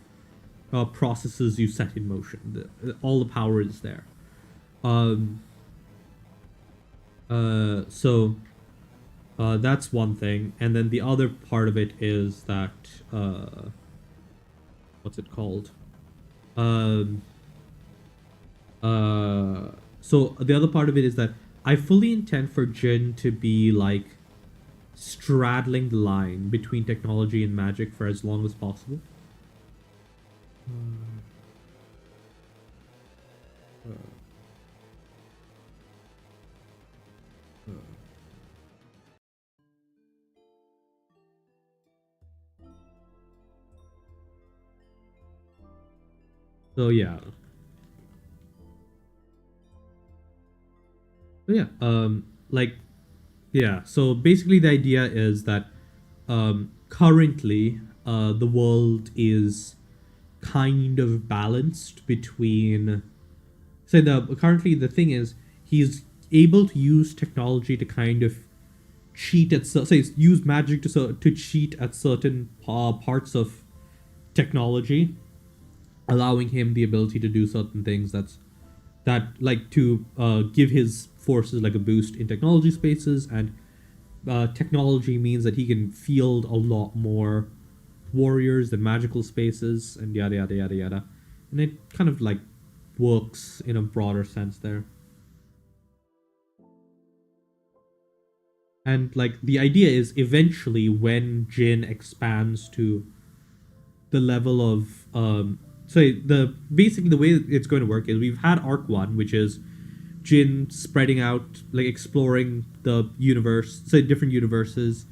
[SPEAKER 1] processes you set in motion. All the power is there. Um, so that's one thing, and then the other part of it is that what's it called? Um, so the other part of it is that I fully intend for Jin to be like straddling the line between technology and magic for as long as possible. So yeah. So yeah. Like yeah. So basically, the idea is that currently, the world is kind of balanced between. So the currently the thing is he's able to use technology to kind of cheat at say use magic to cheat at certain parts of technology, allowing him the ability to do certain things that like to give his forces like a boost in technology spaces, and technology means that he can field a lot more warriors than magical spaces, and yada yada yada yada, and it kind of like works in a broader sense there. And like the idea is eventually when Jin expands to the level of so the basically the way it's going to work is we've had arc 1, which is Jin spreading out, like exploring the universe, say different universes,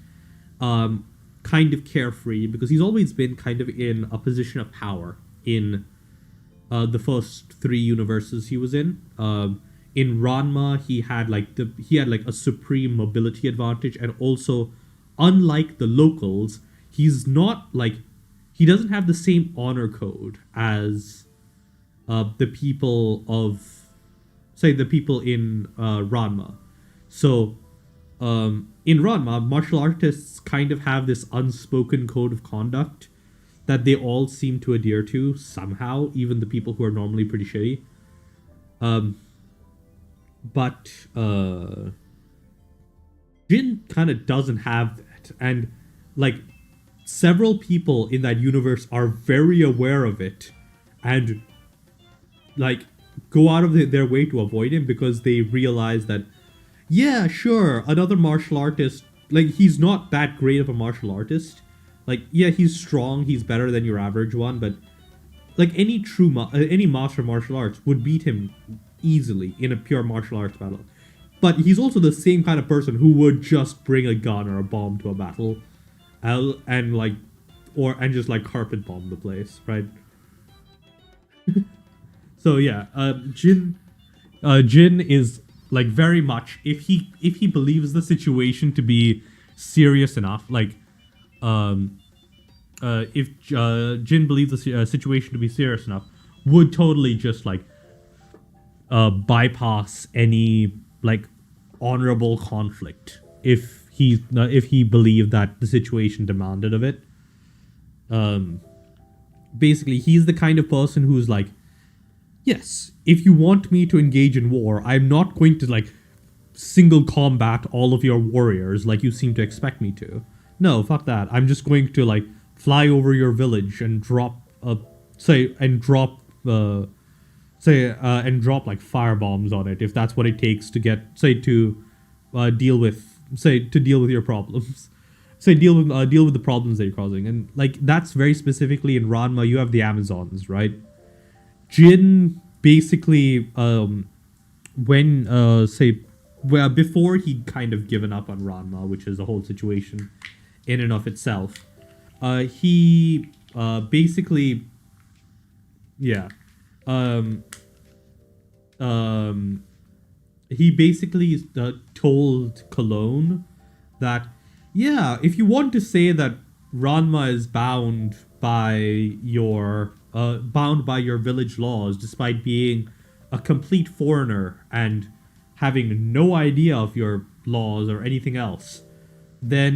[SPEAKER 1] um kind of carefree because he's always been kind of in a position of power in the first 3 universes he was in. In Ranma, he had like a supreme mobility advantage, and also, unlike the locals, he's not like he doesn't have the same honor code as the people of say the people in Ranma. So in Ranma, martial artists kind of have this unspoken code of conduct that they all seem to adhere to somehow, even the people who are normally pretty shitty. Um, but Jin kind of doesn't have that, and like several people in that universe are very aware of it, and like go out of their way to avoid him because they realize that yeah, sure, another martial artist, like he's not that great of a martial artist. Like yeah, he's strong, he's better than your average one, but like any any master of martial arts would beat him easily in a pure martial arts battle. But he's also the same kind of person who would just bring a gun or a bomb to a battle, and like, or and just like carpet bomb the place, right? So yeah, Jin is like very much if he believes the situation to be serious enough, like if Jin believes the situation to be serious enough, would totally just like bypass any like honorable conflict if he believed that the situation demanded of it. Basically, he's the kind of person who's like, yes, if you want me to engage in war, I'm not going to like single combat all of your warriors like you seem to expect me to. No, fuck that. I'm just going to like fly over your village and drop and drop like fire bombs on it if that's what it takes to get deal with your problems. Deal with the problems that you're causing, and like that's very specifically in Ranma. You have the Amazons, right? Jin basically when say well before he'd kind of given up on Ranma, which is a whole situation in and of itself. He basically yeah um um he basically told Cologne that yeah, if you want to say that Ranma is bound by your village laws despite being a complete foreigner and having no idea of your laws or anything else, then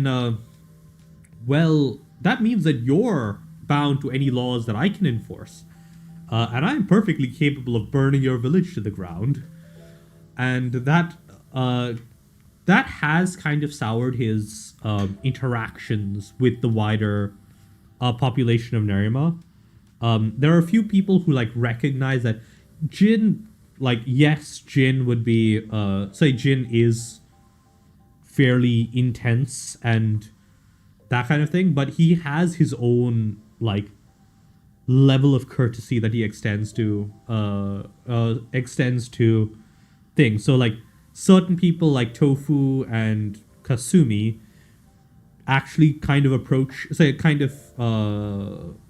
[SPEAKER 1] well, that means that you're bound to any laws that I can enforce. And I'm perfectly capable of burning your village to the ground. And that has kind of soured his interactions with the wider population of Nerima. There are a few people who like recognize that Jin, like yes, Jin would be say Jin is fairly intense and that kind of thing, but he has his own like level of courtesy that he extends to things. So like certain people like Tofu and Kasumi actually kind of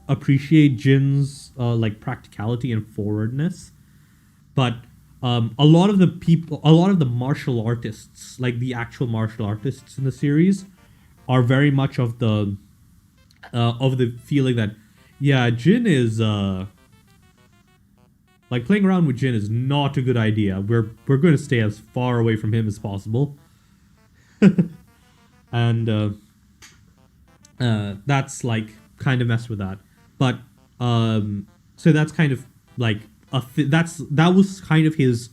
[SPEAKER 1] appreciate Jin's like practicality and forwardness, but a lot of the martial artists, like the actual martial artists in the series, are very much of the feeling that yeah, Jin is like playing around with Jin is not a good idea. We're going to stay as far away from him as possible, and that's like kind of mess with that. But so that's kind of like that was kind of his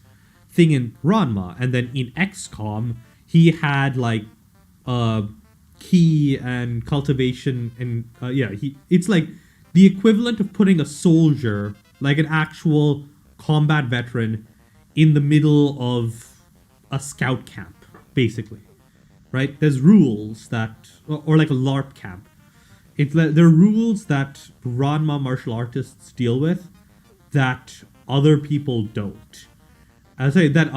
[SPEAKER 1] thing in Ranma, and then in XCOM he had like key and cultivation, and it's like the equivalent of putting a soldier, like an actual combat veteran, in the middle of a scout camp, basically, right? There's rules that, or like a LARP camp. There are rules that Ranma martial artists deal with that other people don't. I say that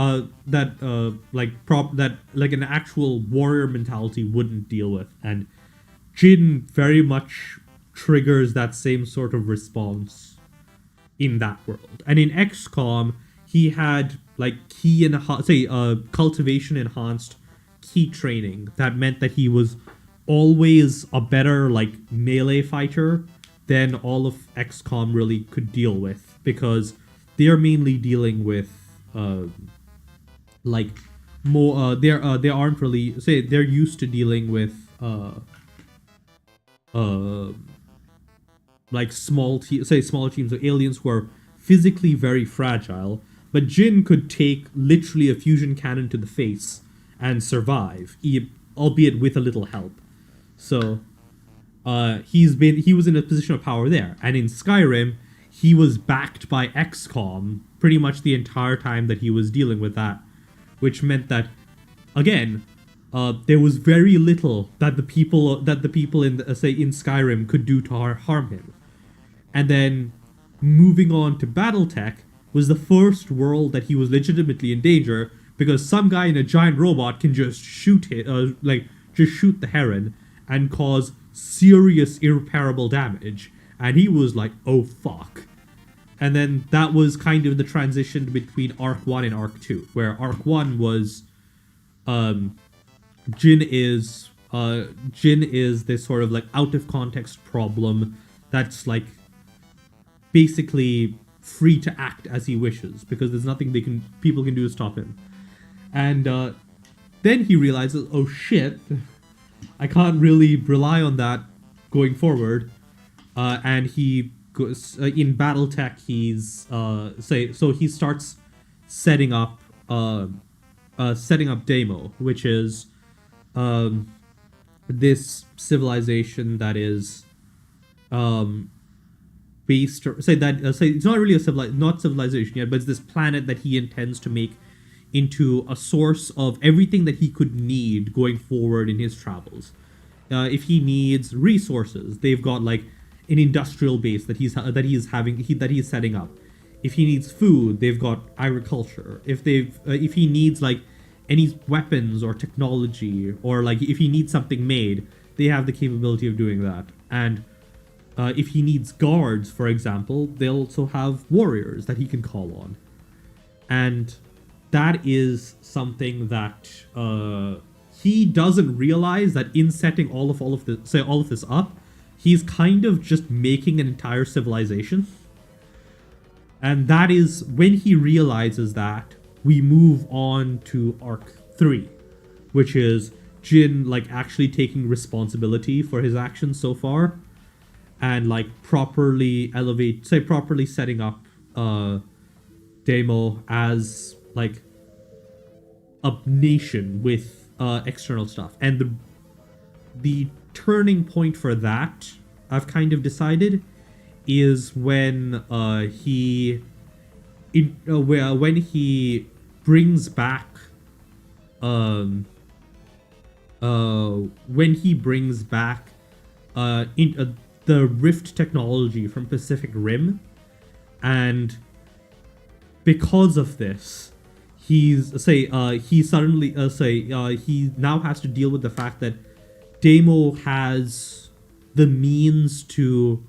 [SPEAKER 1] like an actual warrior mentality wouldn't deal with, and Jin very much triggers that same sort of response in that world. And in XCOM, he had like cultivation enhanced key training that meant that he was always a better like melee fighter than all of XCOM really could deal with, because they're mainly dealing with like more they aren't really, say they're used to dealing with like smaller teams of aliens who are physically very fragile, but Jin could take literally a fusion cannon to the face and survive, albeit with a little help. So he was in a position of power there. And in Skyrim, he was backed by XCOM pretty much the entire time that he was dealing with that, which meant that, again, there was very little that the people in in Skyrim could do to harm him. And then moving on to BattleTech was the first world that he was legitimately in danger, because some guy in a giant robot can just shoot the heron and cause serious irreparable damage. And he was like, oh fuck. And then that was kind of the transition between Arc 1 and Arc 2, where Arc 1 was Jin is this sort of like out of context problem that's like basically free to act as he wishes, because there's nothing people can do to stop him. And then he realizes, oh shit, I can't really rely on that going forward. And he goes in BattleTech. He starts setting up Demo, which is this civilization that is based, it's not really not civilization yet, but it's this planet that he intends to make into a source of everything that he could need going forward in his travels. If he needs resources, they've got like an industrial base that he's setting up. If he needs food, they've got agriculture. If he needs like any weapons or technology, or like if he needs something made, they have the capability of doing that. And if he needs guards, for example, they'll also have warriors that he can call on. And that is something that he doesn't realize, that in setting all of this up, he's kind of just making an entire civilization. And that is when he realizes that we move on to arc 3, which is Jin like actually taking responsibility for his actions so far, and like properly setting up Demo as like a nation with external stuff. And the turning point for that, I've kind of decided, is when when he brings back um when he brings back the rift technology from Pacific Rim, and because of this, he now has to deal with the fact that Demo has the means to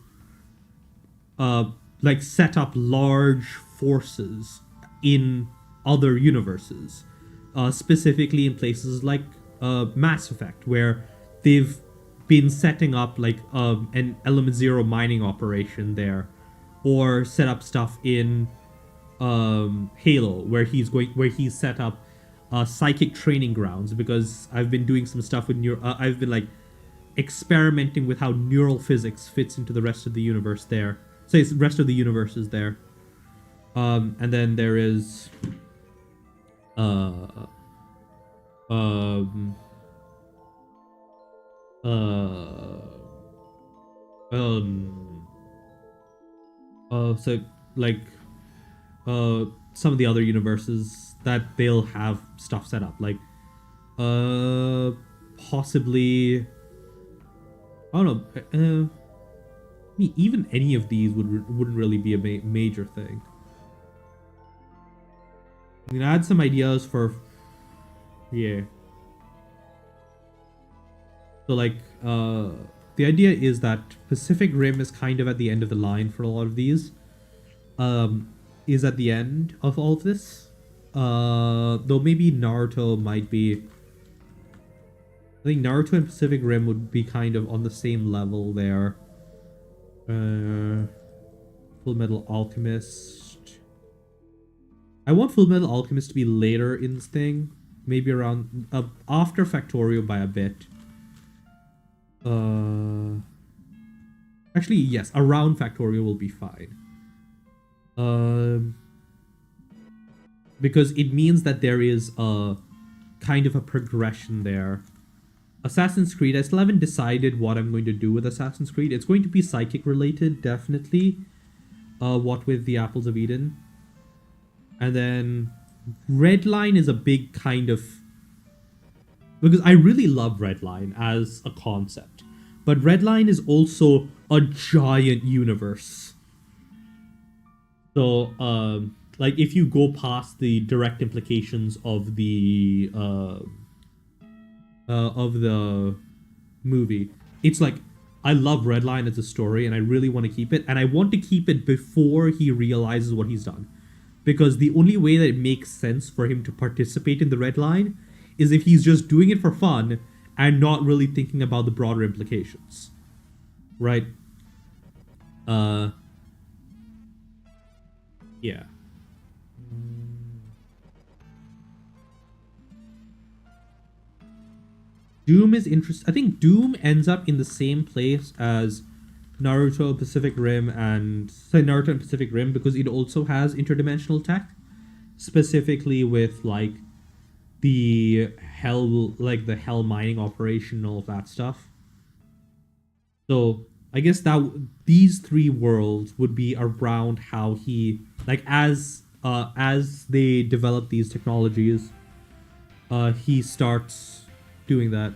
[SPEAKER 1] like set up large forces in other universes, specifically in places like Mass Effect, where they've been setting up like an Element Zero mining operation there, or set up stuff in Halo, where he's set up psychic training grounds, because I've been doing some stuff with I've been like experimenting with how neural physics fits into the rest of the universe there. So it's the rest of the universes there. And then there is um uh so like some of the other universes that they'll have stuff set up, like possibly, I don't know, even any of these wouldn't really be a major thing. I mean, I had some ideas for, yeah. So like the idea is that Pacific Rim is kind of at the end of the line for a lot of these. Is at the end of all of this. Though maybe Naruto might be. I think Naruto and Pacific Rim would be kind of on the same level there. Full Metal Alchemist. I want Full Metal Alchemist to be later in this thing. Maybe around after Factorio by a bit. Actually, yes, around Factorio will be fine. Because it means that there is a kind of a progression there. Assassin's Creed, I still haven't decided what I'm going to do with Assassin's Creed. It's going to be psychic related, definitely. What with the Apples of Eden. And then Redline is a big kind of... Because I really love Redline as a concept. But Redline is also a giant universe. So, like, if you go past the direct implications of the movie, it's like, I love Redline as a story, and I really want to keep it, and I want to keep it before he realizes what he's done. Because the only way that it makes sense for him to participate in the Redline is if he's just doing it for fun and not really thinking about the broader implications. Right? Yeah. Doom is interesting. I think Doom ends up in the same place as Naruto, Pacific Rim, and Naruto and Pacific Rim, because it also has interdimensional tech, specifically with like the hell mining operation and all of that stuff. So I guess that these three worlds would be around how he, like, as they develop these technologies, he starts doing that.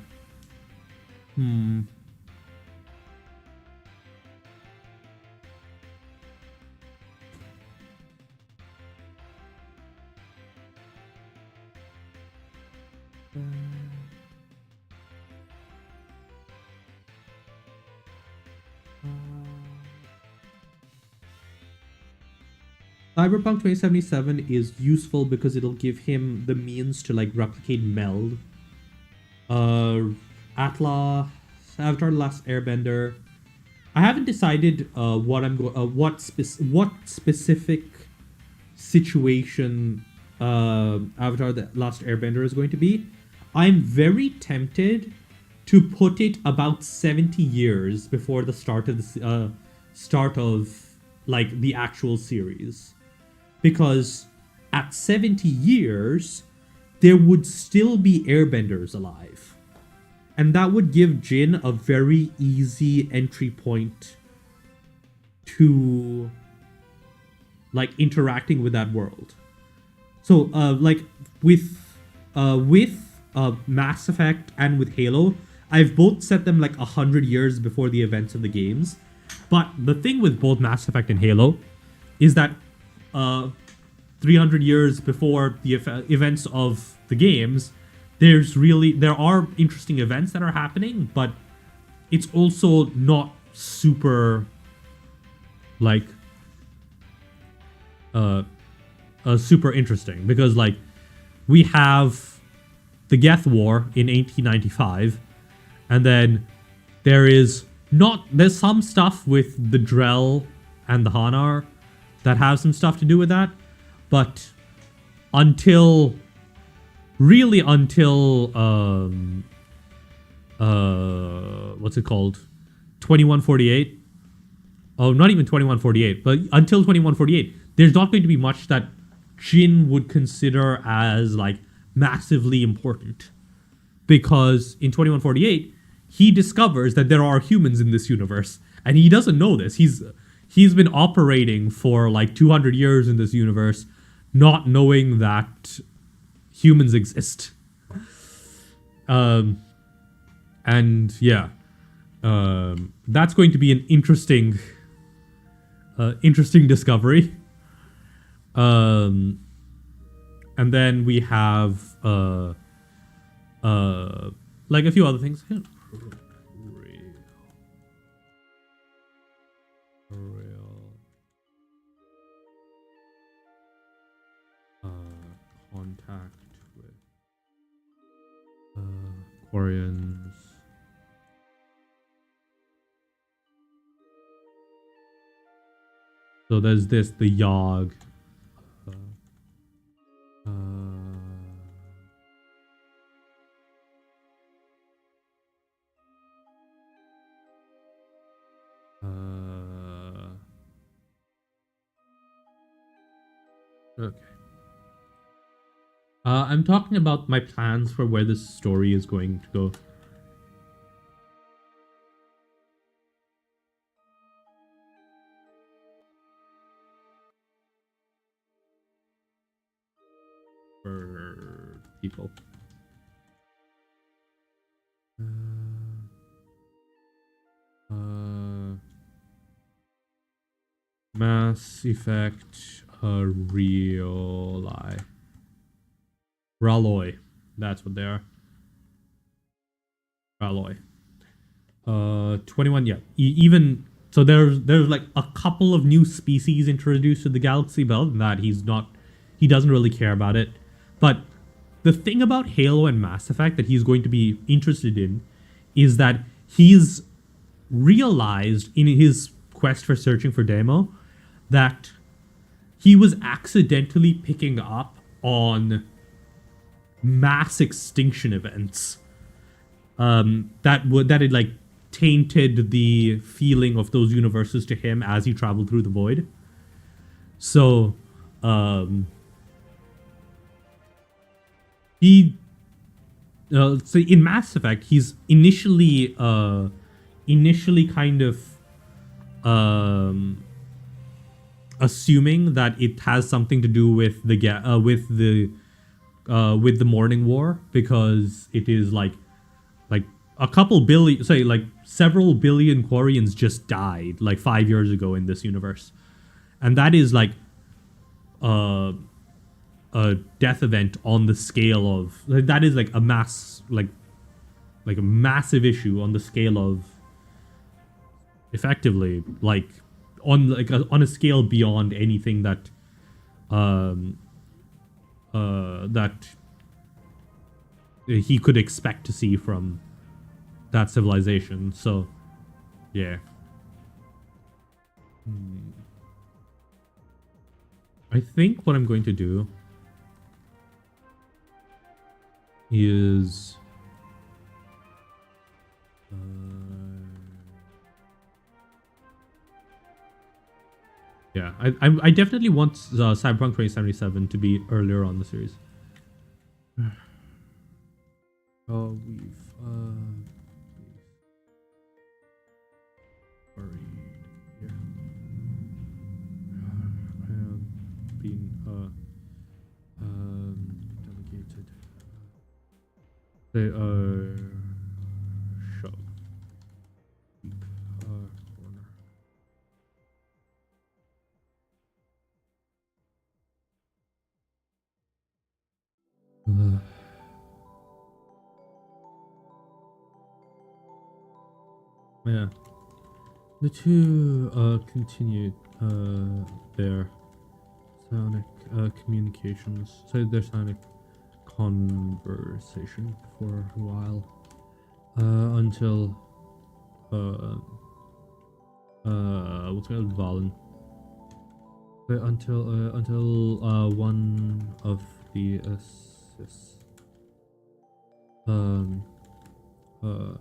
[SPEAKER 1] Cyberpunk 2077 is useful because it'll give him the means to like replicate Meld. Avatar: The Last Airbender. I haven't decided what specific situation Avatar: The Last Airbender is going to be, I'm very tempted to put it about 70 years before the start of like the actual series, because at 70 years there would still be airbenders alive, and that would give Jin a very easy entry point to like interacting with that world. So like with Mass Effect and with Halo, I've both set them like 100 years before the events of the games. But the thing with both Mass Effect and Halo is that 300 years before the events of the games, there are interesting events that are happening, but it's also not super like super interesting, because like we have the Geth War in 1895, and then there's some stuff with the Drell and the Hanar that have some stuff to do with that, but until what's it called, 2148. Oh, not even 2148, but until 2148, there's not going to be much that Jin would consider as like massively important, because in 2148 he discovers that there are humans in this universe, and he doesn't know this. He's been operating for like 200 years in this universe, not knowing that humans exist. And yeah, that's going to be an interesting discovery. And then we have like a few other things. Contact with Quarians. So there's the Yogg. Okay. I'm talking about my plans for where this story is going to go. For people. Mass Effect, Ralloy. That's what they are. Ralloy. 21, yeah. Even so, there's like a couple of new species introduced to the galaxy belt, and that he doesn't really care about it. But the thing about Halo and Mass Effect that he's going to be interested in is that he's realized in his quest for searching for Demo that he was accidentally picking up on mass extinction events that had like tainted the feeling of those universes to him as he traveled through the void. So so in Mass Effect, he's initially kind of assuming that it has something to do with the Morning War, because it is like a couple billion, say like several billion Quarians just died like 5 years ago in this universe, and that is like a death event on the scale of that is like a mass like a massive issue on the scale of effectively like on a scale beyond anything that that he could expect to see from that civilization. So yeah. I think what I'm going to do is yeah, I definitely want Cyberpunk 2077 to be earlier on the series. Oh, we've already yeah. I have been delegated. They are shove deep corner. Yeah. The two continued their sonic communications, so their sonic conversation for a while until what's called Valen. Until one of the um uh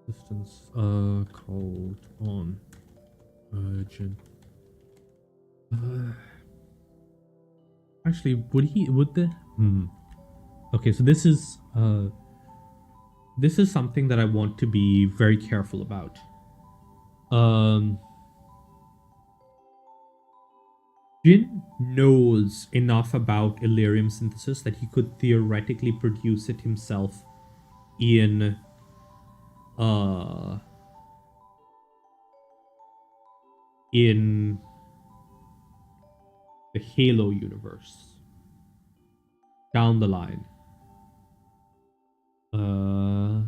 [SPEAKER 1] assistants called on Jin. Actually, would the okay, so this is something that I want to be very careful about. Jin knows enough about Illyrium synthesis that he could theoretically produce it himself in uh in the Halo universe down the line. Uh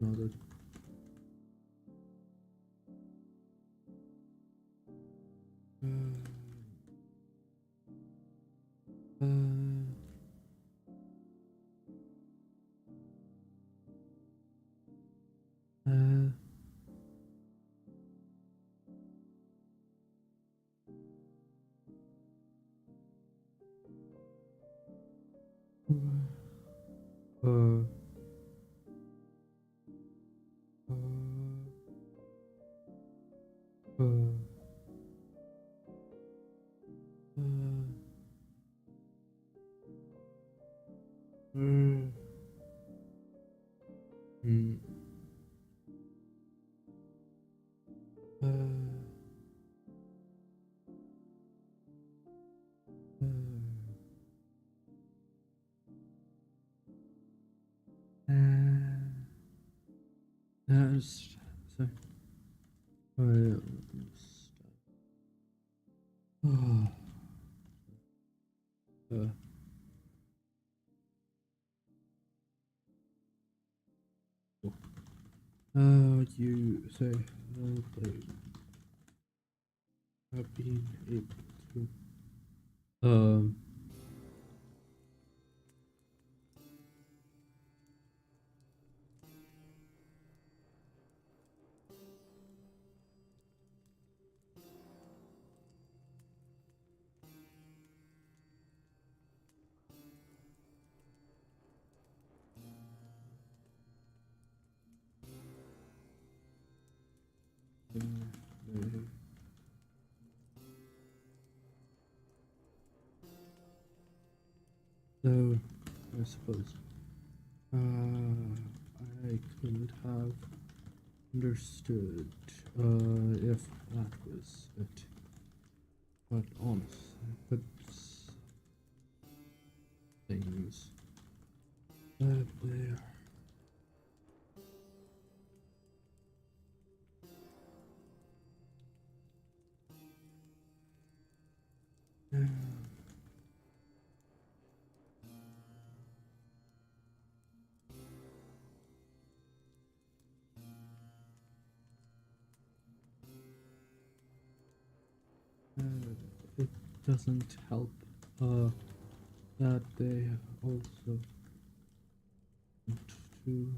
[SPEAKER 1] Noted. Mm. Uh, uh, sorry. Oh, you say they have been able to. Um. So, I suppose I could have understood if that was it. But honestly, but things that there. It doesn't help that they also want to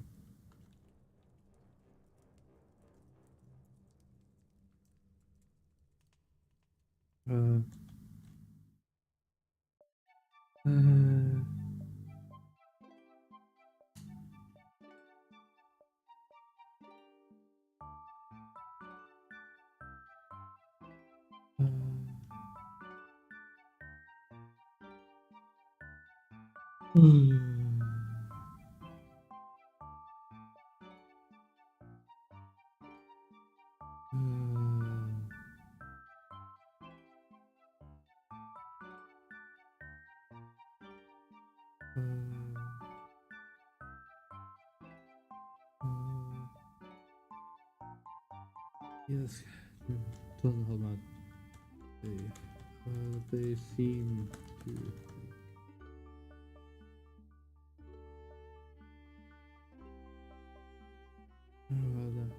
[SPEAKER 1] uh, uh, yes, doesn't help that they seem to that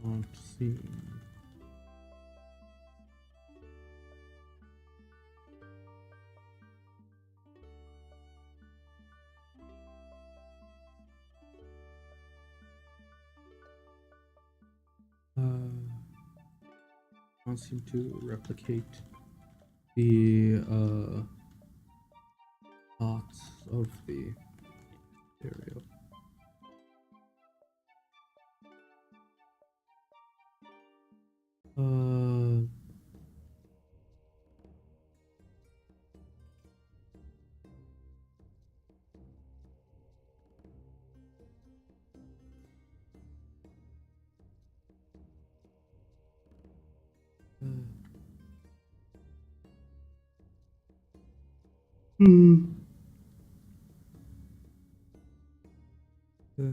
[SPEAKER 1] can't seem can't seem to replicate the thoughts of the area. Uh, mm. uh,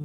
[SPEAKER 1] uh,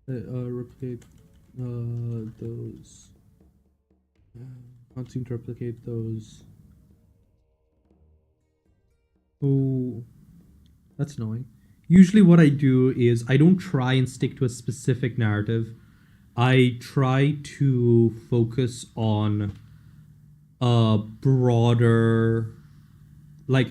[SPEAKER 1] uh, uh, replicate those. Can't seem to replicate those Oh, that's annoying. Usually, what I do is I don't try and stick to a specific narrative. I try to focus on broader, like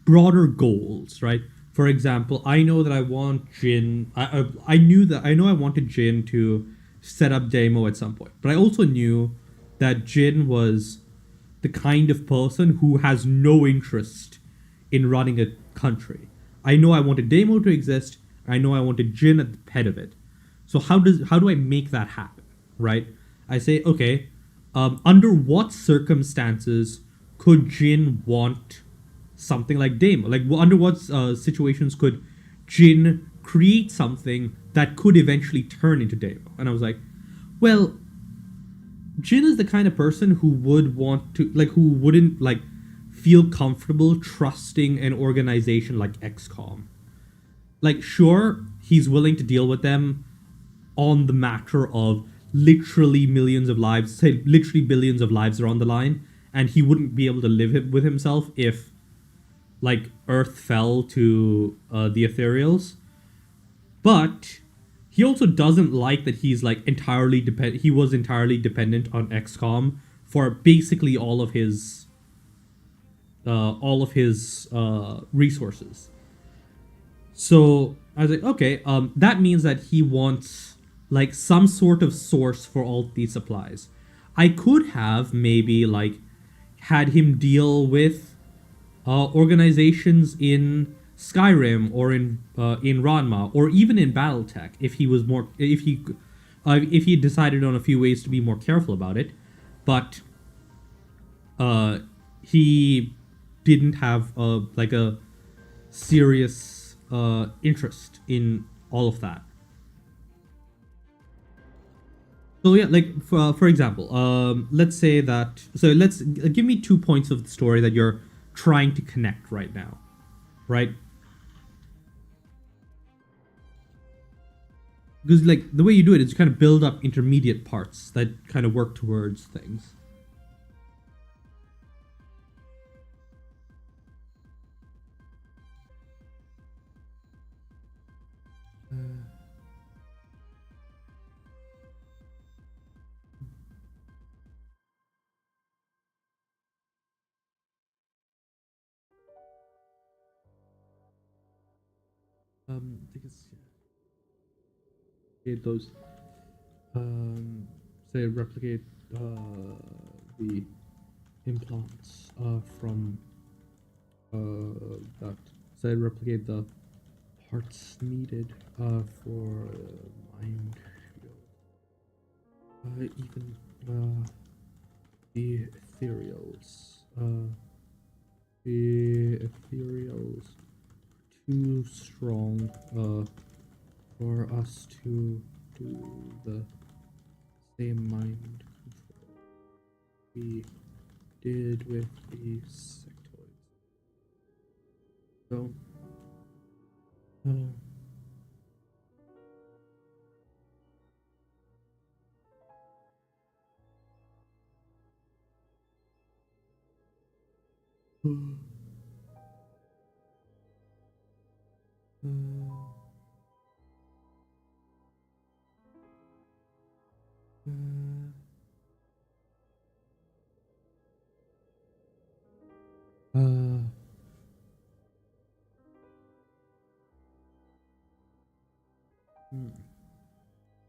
[SPEAKER 1] broader goals, right? For example, I know that I want Jin. I know I wanted Jin to set up demo at some point, but I also knew that Jin was the kind of person who has no interest in running a country. I know I wanted demo to exist. I know I wanted Jin at the head of it. So how do I make that happen, right? I say, okay, under what circumstances could Jin want something like demo? Like, under what situations could Jin create something that could eventually turn into demo? And I was like, well, Jin is the kind of person who would want to, like, who wouldn't, like, feel comfortable trusting an organization like XCOM. Like, sure, he's willing to deal with them on the matter of literally millions of lives, say literally billions of lives are on the line, and he wouldn't be able to live with himself if, like, Earth fell to the Ethereals. But he also doesn't like that he's like entirely dependent. He was entirely dependent on XCOM for basically all of his resources. So I was like, okay, that means that he wants like some sort of source for all these supplies. I could have maybe like had him deal with organizations in Skyrim or in Ranma or even in BattleTech if he decided on a few ways to be more careful about it, but uh, he didn't have a serious interest in all of that. So yeah, like for example, let's say that. So let's give me 2 points of the story that you're trying to connect right now, right? Because like the way you do it is you kind of build up intermediate parts that kind of work towards things. I guess yeah, those say replicate the implants from that say replicate the parts needed for mind even the ethereals the ethereals too strong for us to do the same mind control we did with the sectoids. So, uh,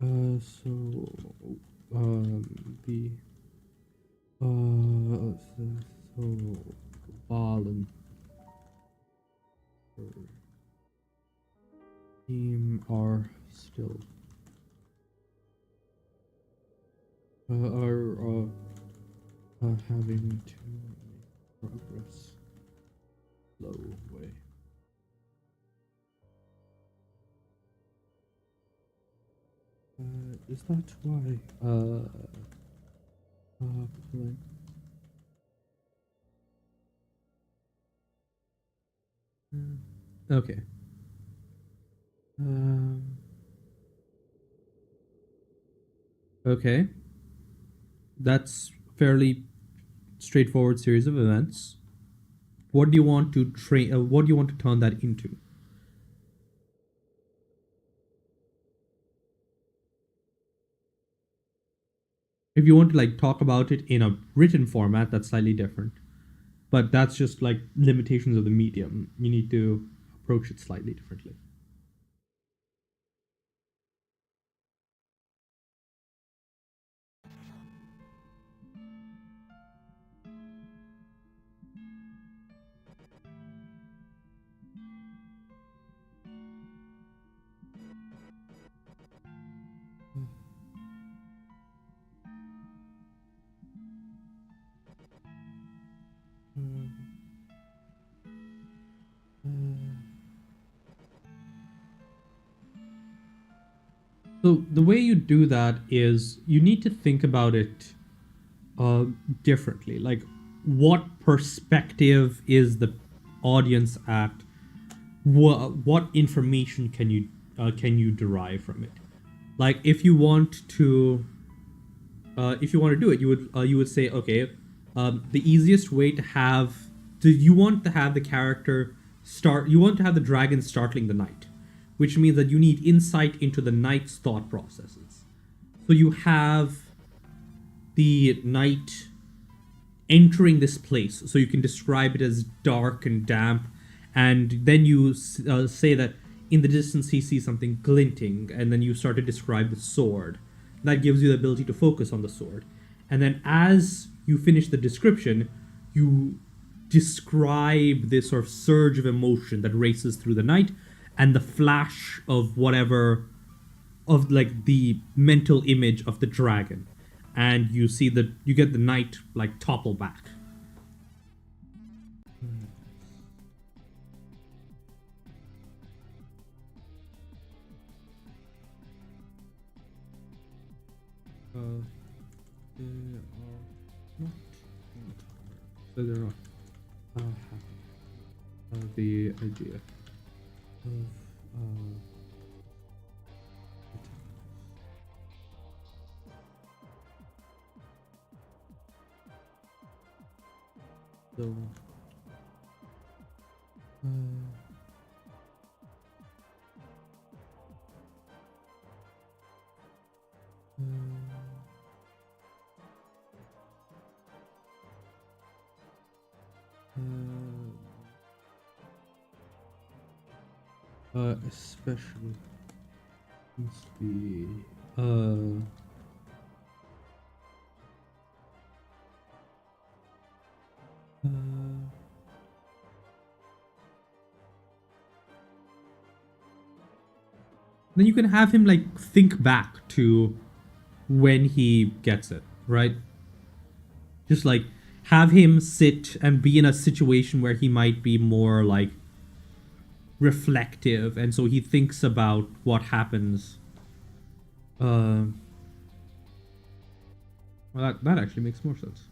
[SPEAKER 1] uh, so, the, so, Valen team are still, are, having to make progress slow way. Is that why, like, okay. Um, okay. That's fairly straightforward series of events. what do you want to train? What do you want to turn that into? If you want to like talk about it in a written format, that's slightly different. But that's just like limitations of the medium. You need to approach it slightly differently. So the way you do that is you need to think about it uh, differently. Like, what perspective is the audience at? What information can you derive from it? Like, if you want to do it, you would say, okay, the easiest way to have do you want to have the character start? You want to have the dragon startling the knight, which means that you need insight into the knight's thought processes. So you have the knight entering this place, so you can describe it as dark and damp, and then you say that in the distance he sees something glinting, and then you start to describe the sword. That gives you the ability to focus on the sword, and then as you finish the description, you describe this sort of surge of emotion that races through the night, and the flash of whatever of like the mental image of the dragon, and you see that you get the knight like topple back. They are not. So they're not happy. The idea of so especially must be uh, then you can have him like think back to when he gets it, right? Just like have him sit and be in a situation where he might be more like reflective, and so he thinks about what happens. Uh, well, that actually makes more sense.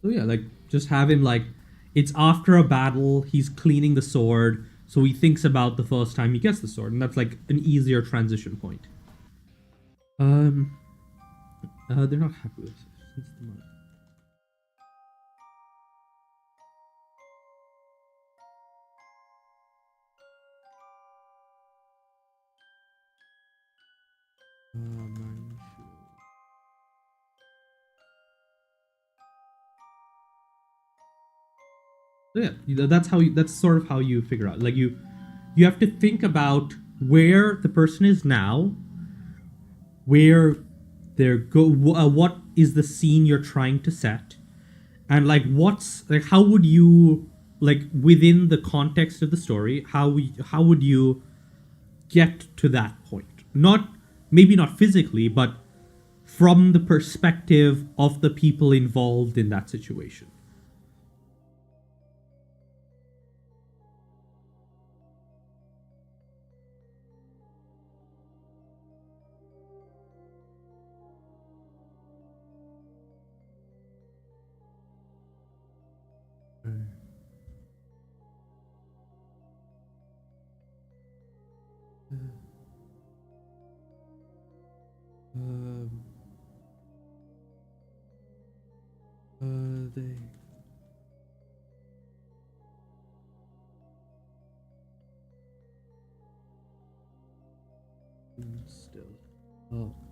[SPEAKER 1] So yeah, like just have him like it's after a battle, he's cleaning the sword, so he thinks about the first time he gets the sword, and that's like an easier transition point. Um, they're not happy with it since the month. So yeah, that's sort of how you figure out. Like you have to think about where the person is now, where they're what is the scene you're trying to set, and like what's like how would you like within the context of the story how would you get to that point? Not maybe not physically, but from the perspective of the people involved in that situation. still.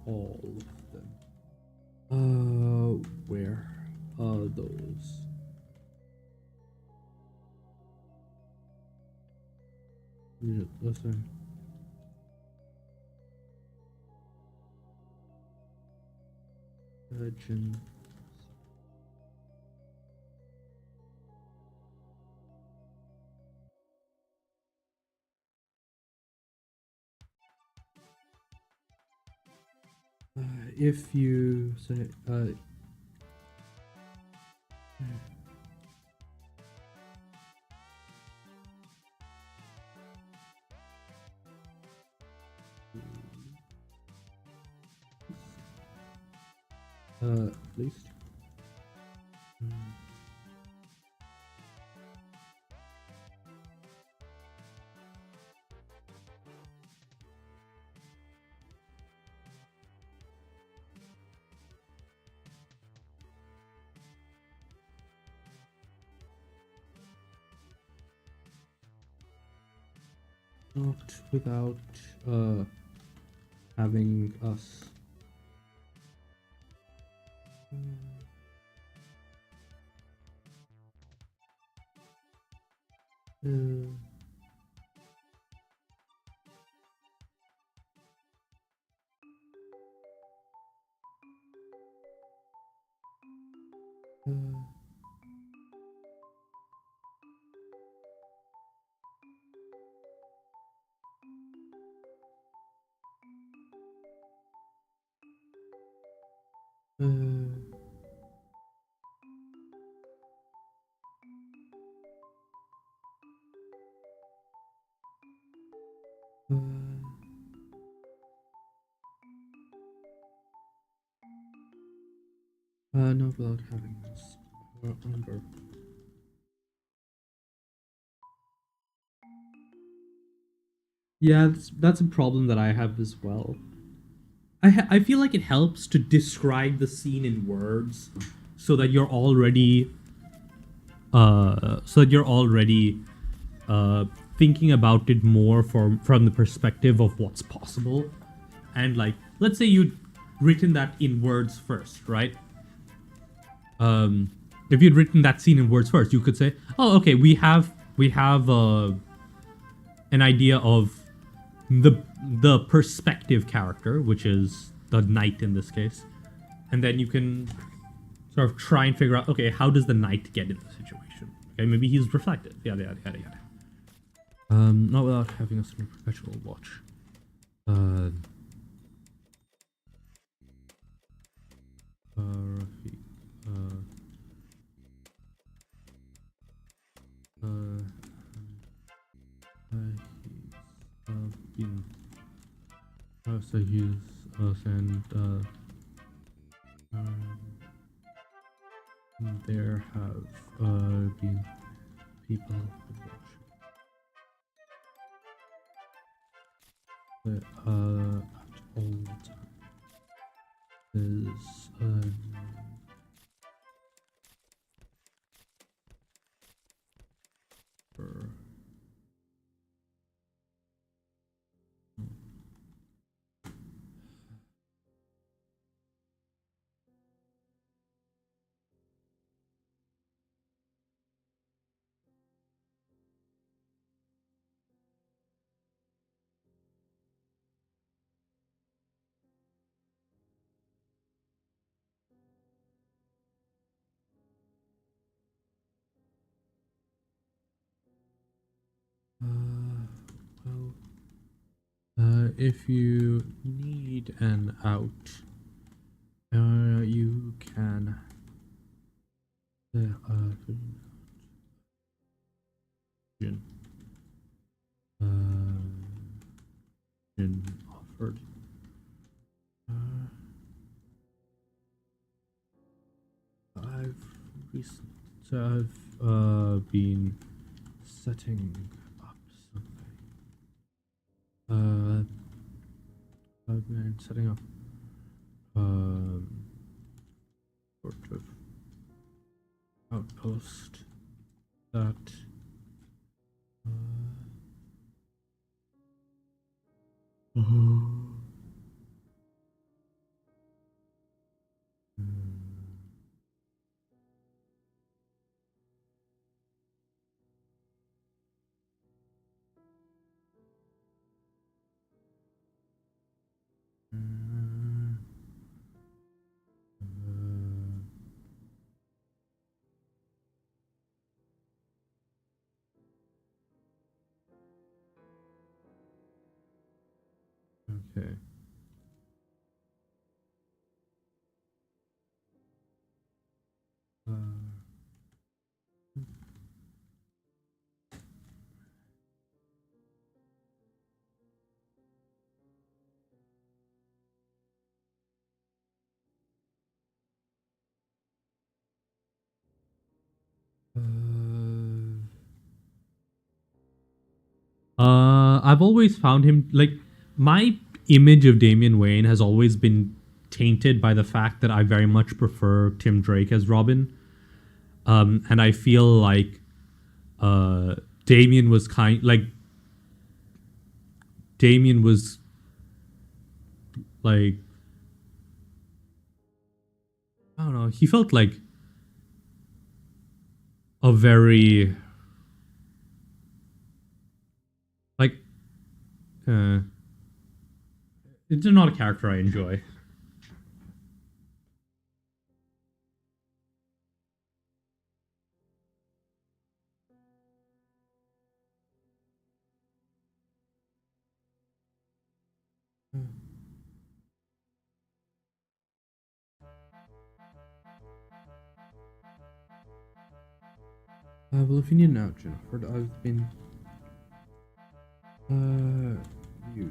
[SPEAKER 1] All of them. Where are those? Listen. Virgin. If you say least. Not without having us. No, without having this number. Yeah, that's a problem that I have as well. I feel like it helps to describe the scene in words so that you're already thinking about it more from the perspective of what's possible. And like, let's say you'd written that in words first, right? If you'd written that scene in words first, you could say, oh, okay, we have an idea of the perspective character, which is the knight in this case, and then you can sort of try and figure out, okay, how does the knight get in the situation? Okay, maybe he's reflective. Yada yada yada yada. Not without having us in a perpetual watch. Rafi, he's been so he's and there have been people that at all times is well, if you need an out, you can. Been offered. I've been setting up something. I've been setting up sort of outpost that Okay. Uh, I've always found him like my image of Damian Wayne has always been tainted by the fact that I very much prefer Tim Drake as Robin. And I feel like uh Damian was Damian was like I don't know, he felt like a very like uh it's not a character I enjoy. Well, if you need an out, Jennifer, I've been you.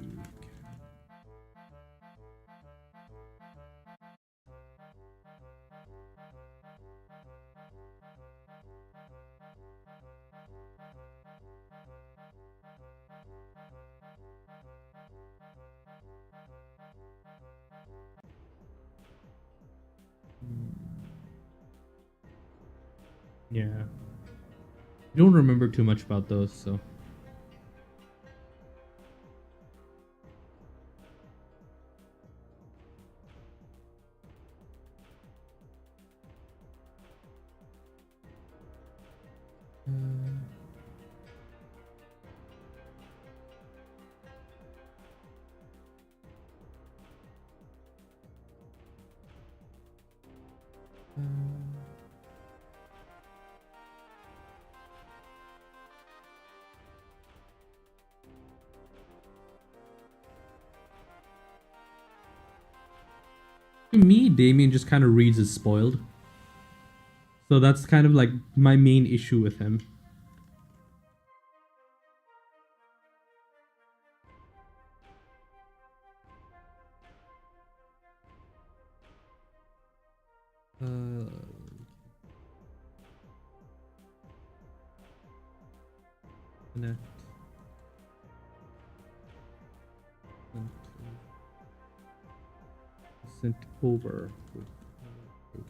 [SPEAKER 1] Yeah. I don't remember too much about those, so. To me, Damien just kind of reads as spoiled. So that's kind of like my main issue with him. Uh, connect. Sent over. Okay.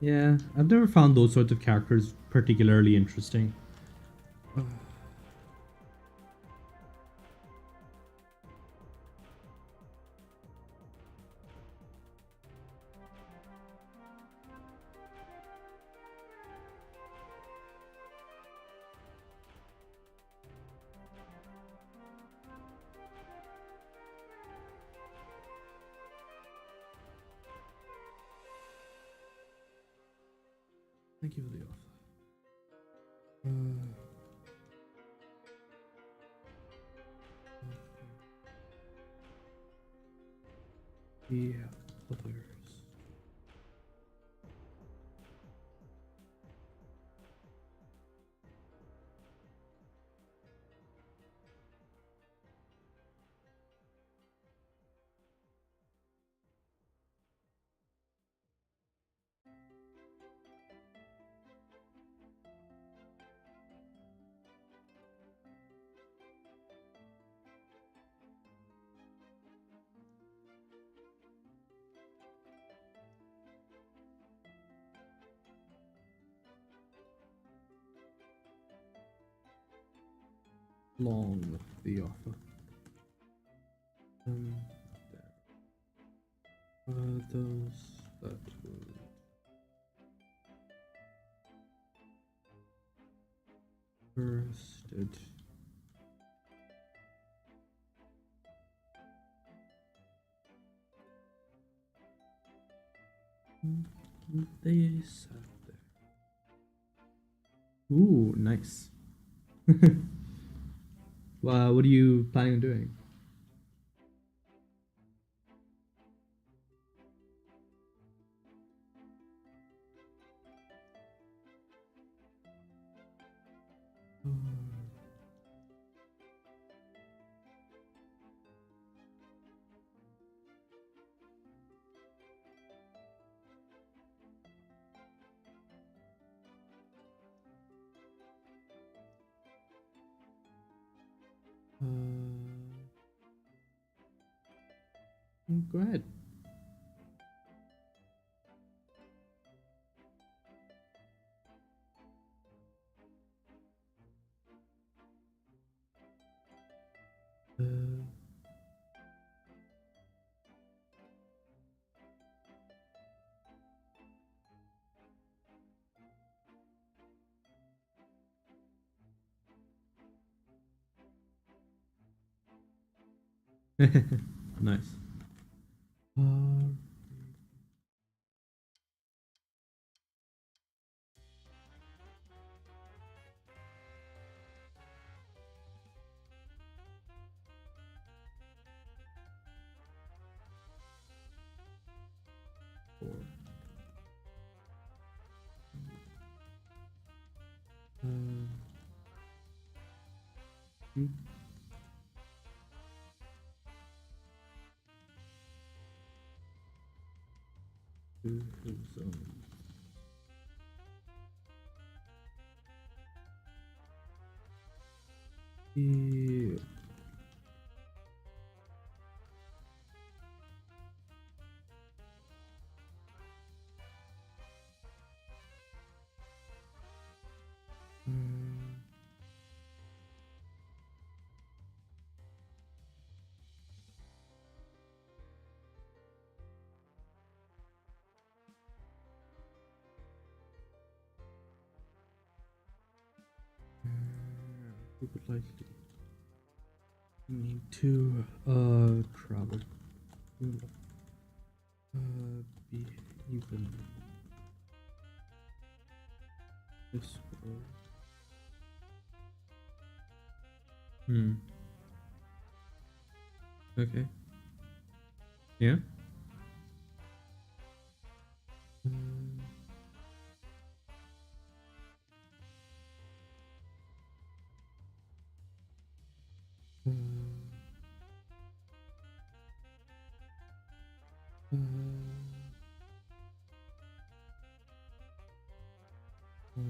[SPEAKER 1] Yeah, I've never found those sorts of characters particularly interesting. Thank you for the offer. Yeah, others. Long the offer. Those that would interested. They sat there. Ooh, nice.
[SPEAKER 2] What are you planning on doing? Go ahead. Nice. Uh, four. Uh, two. Zone. Yeah. We would likely need to travel. Be even this way. Hmm. Okay. Yeah. Uh, uh, uh, uh,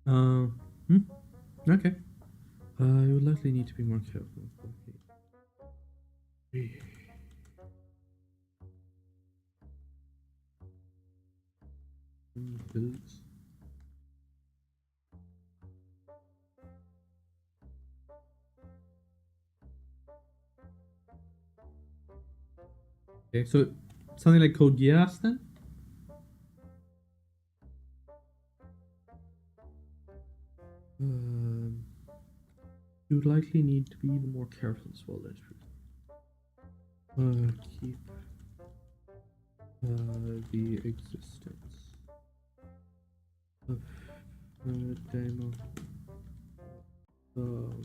[SPEAKER 2] uh, hmm? Okay. You would likely need to be more careful. Okay. Builds. Okay, so something like Code Geass then? Um, you would likely need to be even more careful as well. That's true. Keep the existence of demo more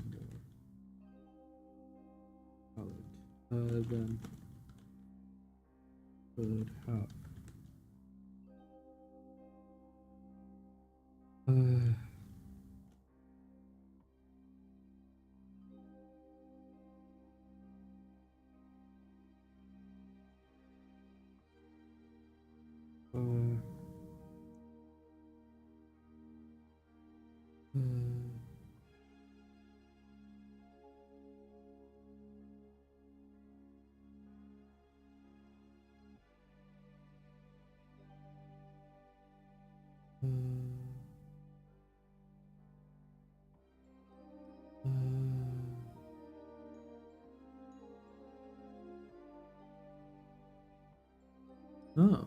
[SPEAKER 2] valid than could have. Uh, uh, uh,
[SPEAKER 1] Oh,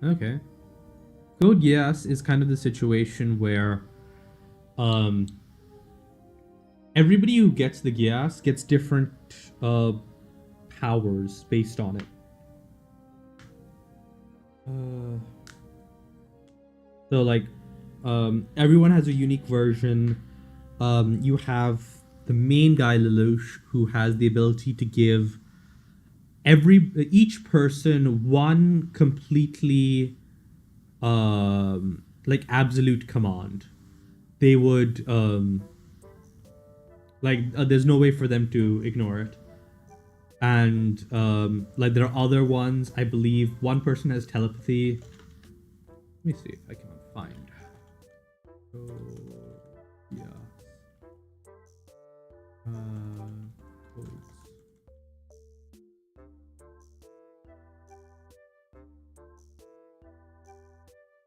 [SPEAKER 1] okay. Code Geass is kind of the situation where um everybody who gets the Geass gets different uh powers based on it. So like everyone has a unique version. You have the main guy Lelouch who has the ability to give each person one completely like absolute command. They would there's no way for them to ignore it. And like there are other ones. I believe one person has telepathy. Let me see if I can find. Oh, yeah. Codes.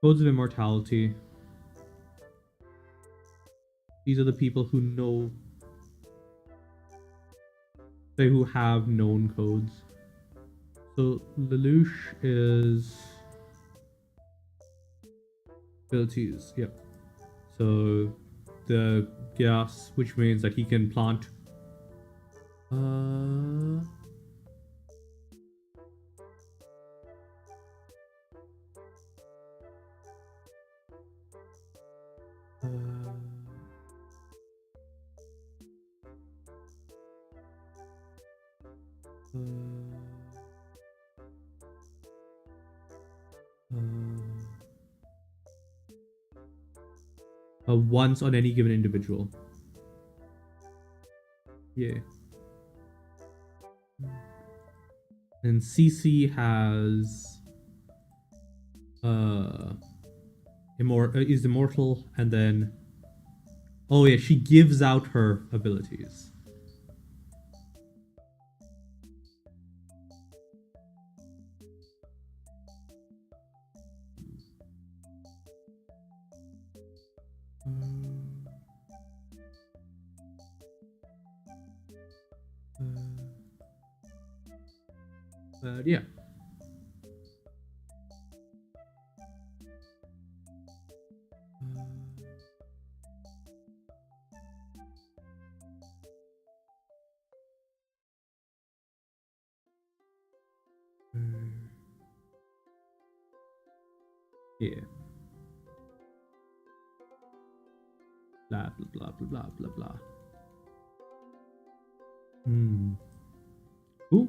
[SPEAKER 1] Codes of immortality. These are the people who know, who have known codes. So Lelouch is abilities. Yep. So the gas, which means that he can plant. Once on any given individual. Yeah. And CC has is immortal, and then oh yeah, she gives out her abilities. But yeah. Yeah. Blah blah blah blah blah blah blah. Cool.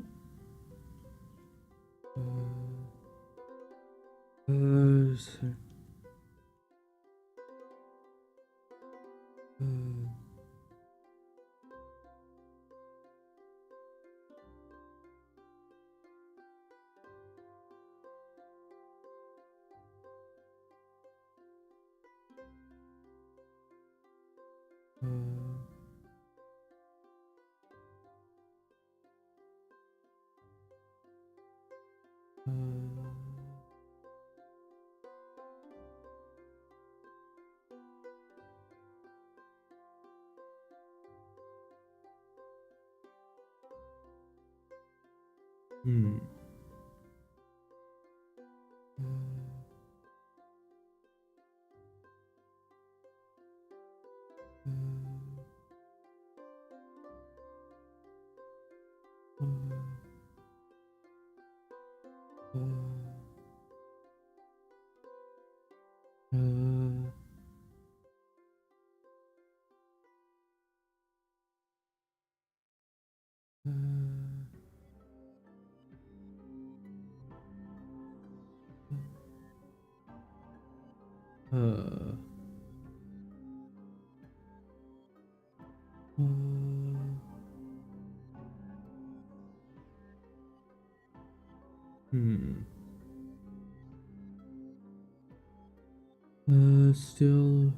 [SPEAKER 1] So, still.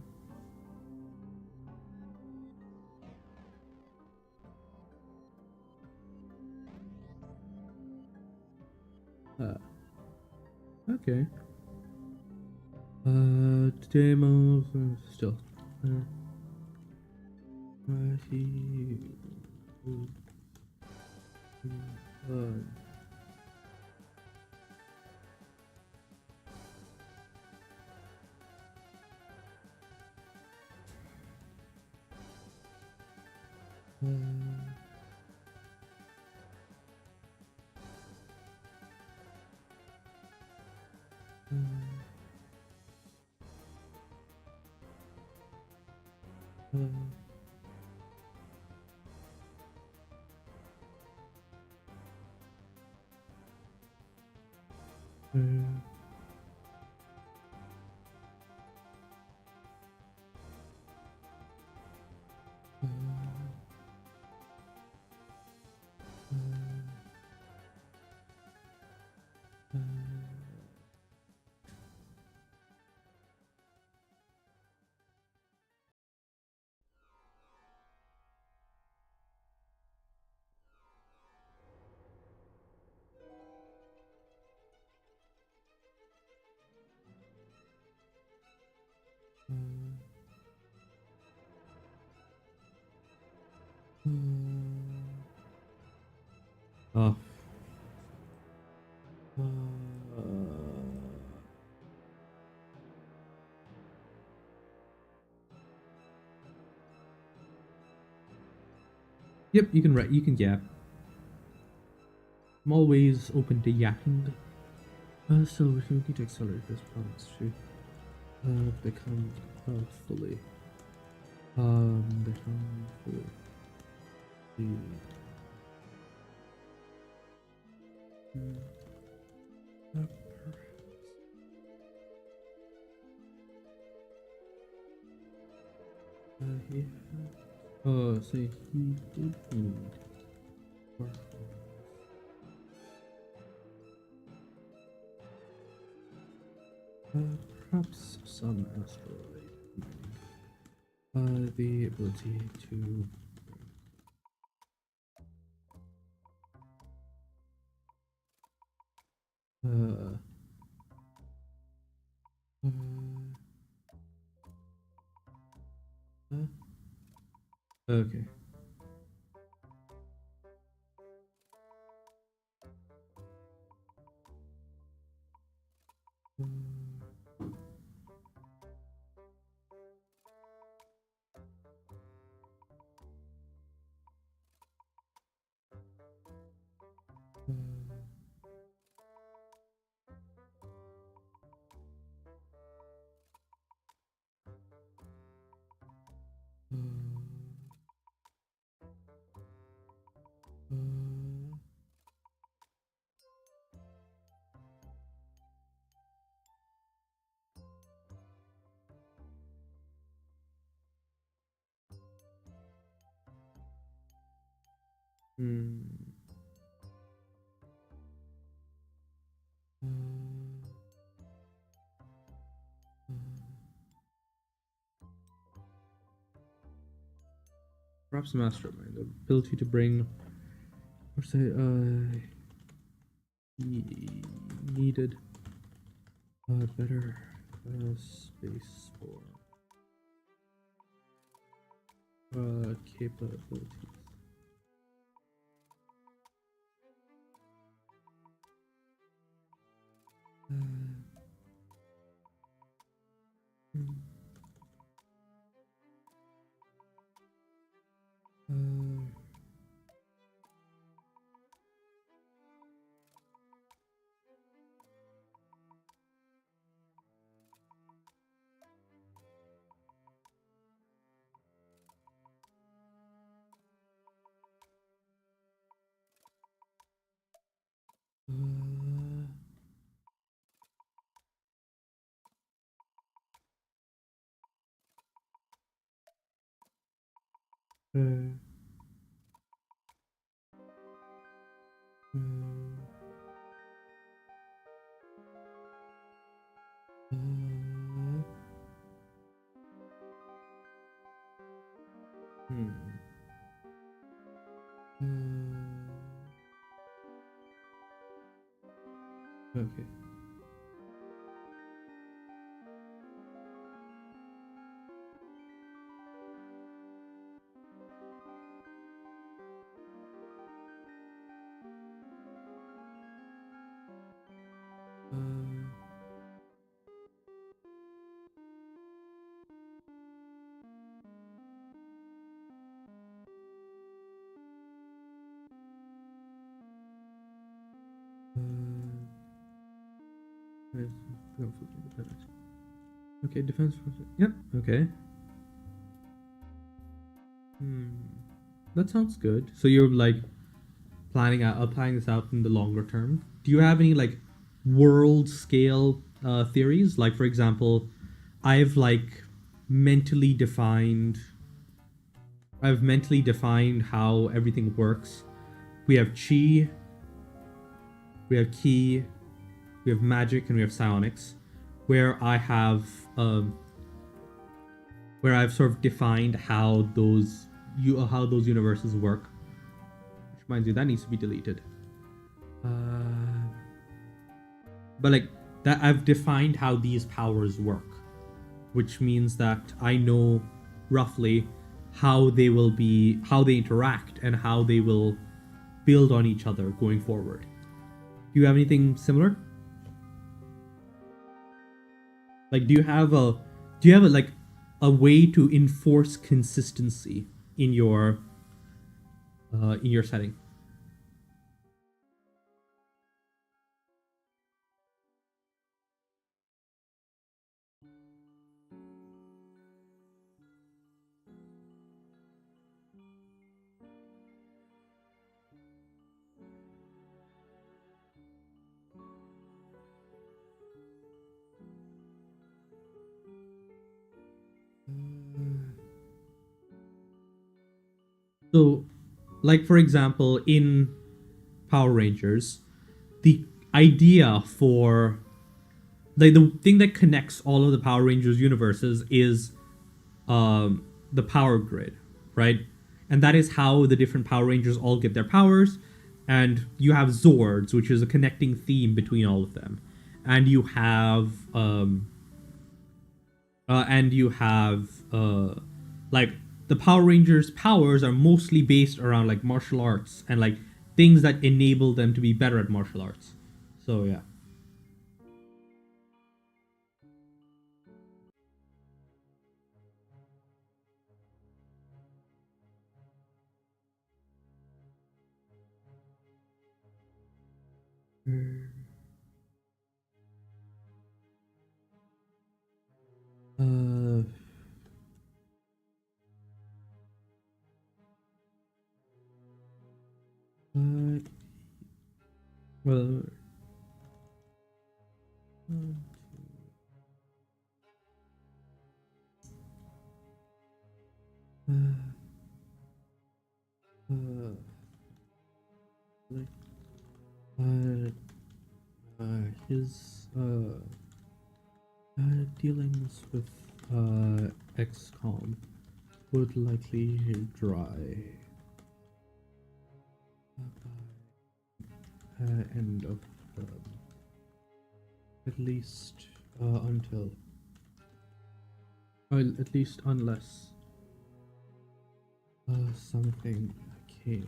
[SPEAKER 1] Okay.
[SPEAKER 2] Demo still. He. Oh. Yep, you can write. You can yap. I'm always open to yapping. So we need to accelerate this promise to become fully. Become fully. So he did need perhaps some asteroid. The ability to okay. Perhaps mastermind, the ability to bring, or say, needed better space for capabilities. Okay. Okay, defense. Yep. Okay. That sounds good. So you're like applying this out in the longer term. Do you have any like world scale theories? Like for example, I've like mentally defined. I've mentally defined how everything works. We have chi, we have ki, we have magic, and we have psionics. Where I have where I've sort of defined how those universes work. Which reminds you, that needs to be deleted. But like that, I've defined how these powers work, which means that I know roughly how they interact, and how they will build on each other going forward. Do you have anything similar? Like, do you have like a way to enforce consistency in your setting? So, like for example, in Power Rangers, the idea for the thing that connects all of the Power Rangers universes is the power grid, right? And that is how the different Power Rangers all get their powers. And you have Zords, which is a connecting theme between all of them. And you have like the Power Rangers powers are mostly based around like martial arts and like things that enable them to be better at martial arts. So yeah. Uh, uh well, uh, like his dealings with XCOM would likely dry by end of at least until at least unless something came.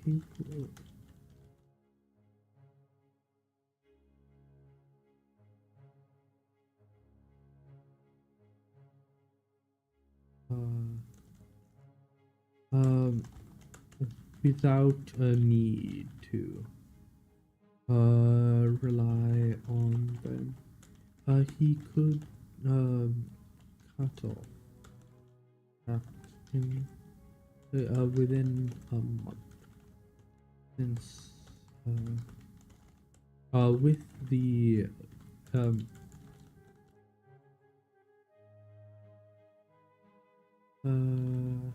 [SPEAKER 2] He will. Um, without a need to rely on them, he could cut off that in within a month, since with the um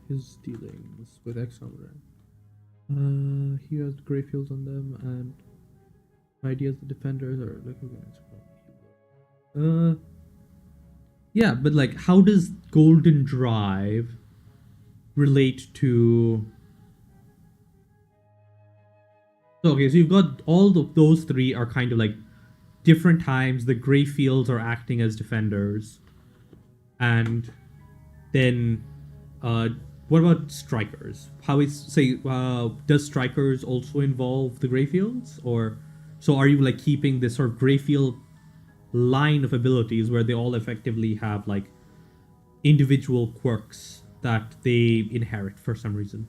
[SPEAKER 2] his dealings with Exomoran. He has Greyfields on them, and ideas the defenders are looking at. Yeah, but like, how does Golden Drive relate to? So okay, so you've got those three are kind of like
[SPEAKER 1] different times the gray fields are acting as defenders, and then uh, what about strikers? How is say does strikers also involve the gray fields, or so are you like keeping this sort of gray field line of abilities where they all effectively have like individual quirks that they inherit for some reason?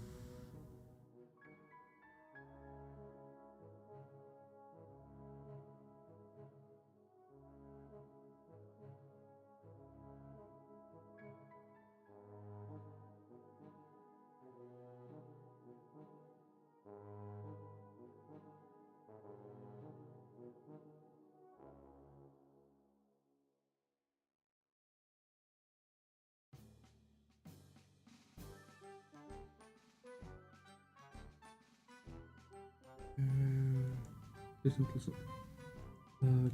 [SPEAKER 2] Listen, listen.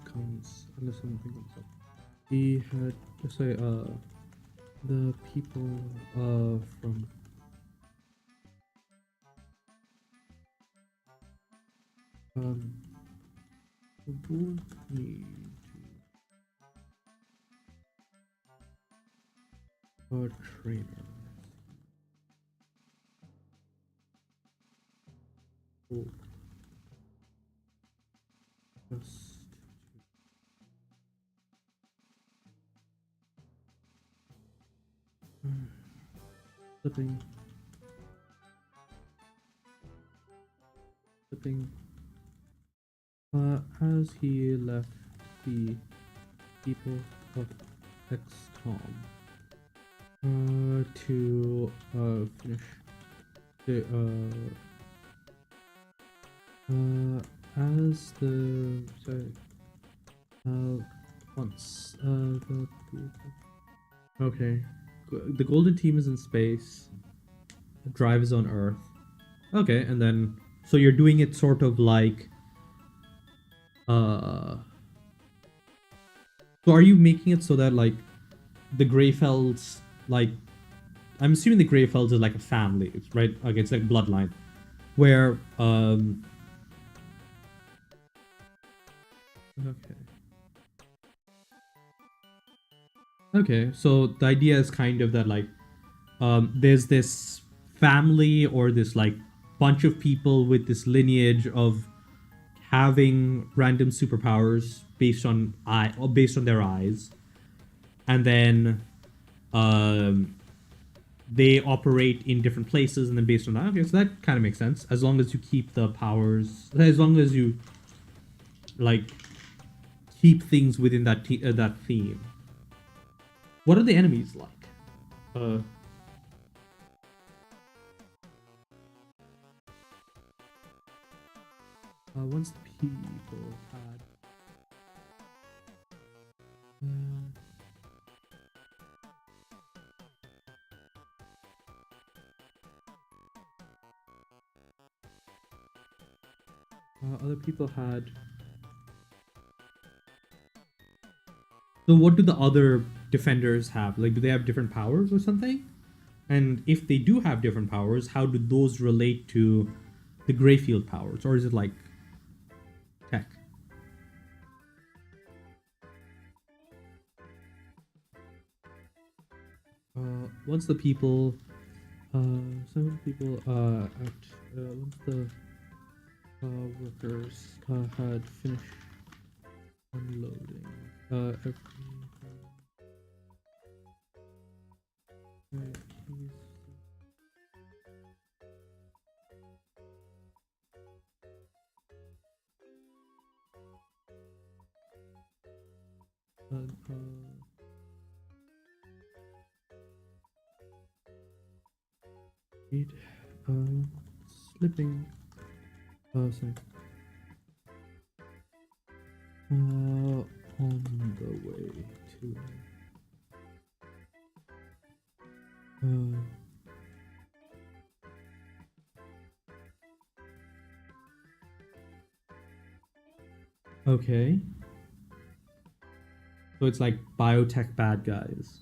[SPEAKER 2] Comes unless something comes up. He had say the people from the board need to trainer. Oh, just flipping, flipping. As he left the people of XCOM to finish the as the sorry once the people. Okay, the golden team is in space. The drive is on Earth. Okay, and then so you're doing it sort of like so are you making it so that like the Greyfelds like I'm assuming the Greyfelds is like a family, right? Okay, it's like bloodline where okay. Okay, so the idea is kind of that like there's this family or this like bunch of people with this lineage of having random superpowers based on eye or based on their eyes, and then um, they operate in different places, and then based on that, okay, so that kind of makes sense as long as you keep the powers, as long as you like keep things within that theme. What are the enemies like? Uh, once the people had other people had. So what do the other defenders have? Like, do they have different powers or something? And if they do have different powers, how do those relate to the Greyfield powers, or is it like tech? Once the people, some of the people once the workers had finished unloading every. Wait, slipping. Sorry. On the way to. Okay. So it's like biotech bad guys.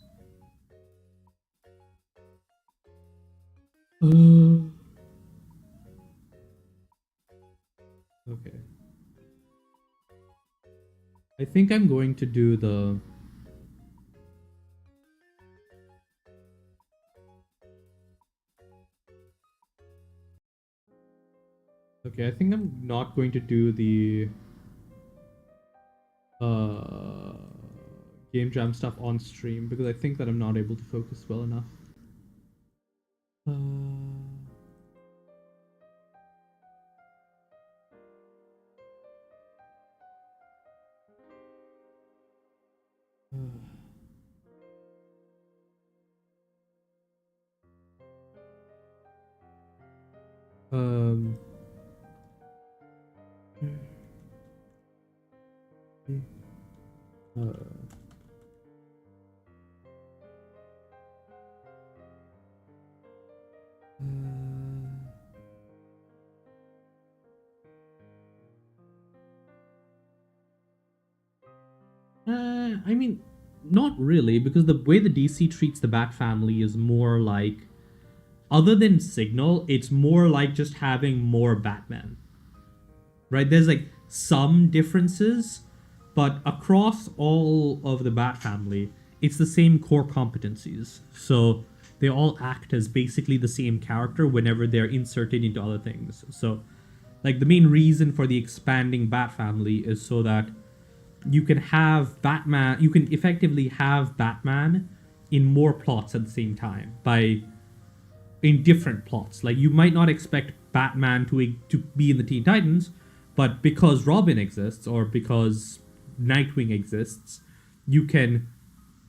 [SPEAKER 2] Okay. I think I'm going to do the... Okay, I think I'm not going to do the uh, game jam stuff on stream because I think that I'm not able to focus well enough. Uh, um, uh, I mean, not really, because the way the DC treats the Bat family is more like, other than Signal, it's more like just having more Batman. Right? There's like some differences, but across all of the Bat family, it's the same core competencies. So they all act as basically the same character whenever they're inserted into other things. So, like, the main reason for the expanding Bat family is so that you can have Batman, you can effectively have Batman in more plots at the same time by in different plots. Like, you might not expect Batman to be in the Teen Titans, but because Robin exists or because Nightwing exists, you can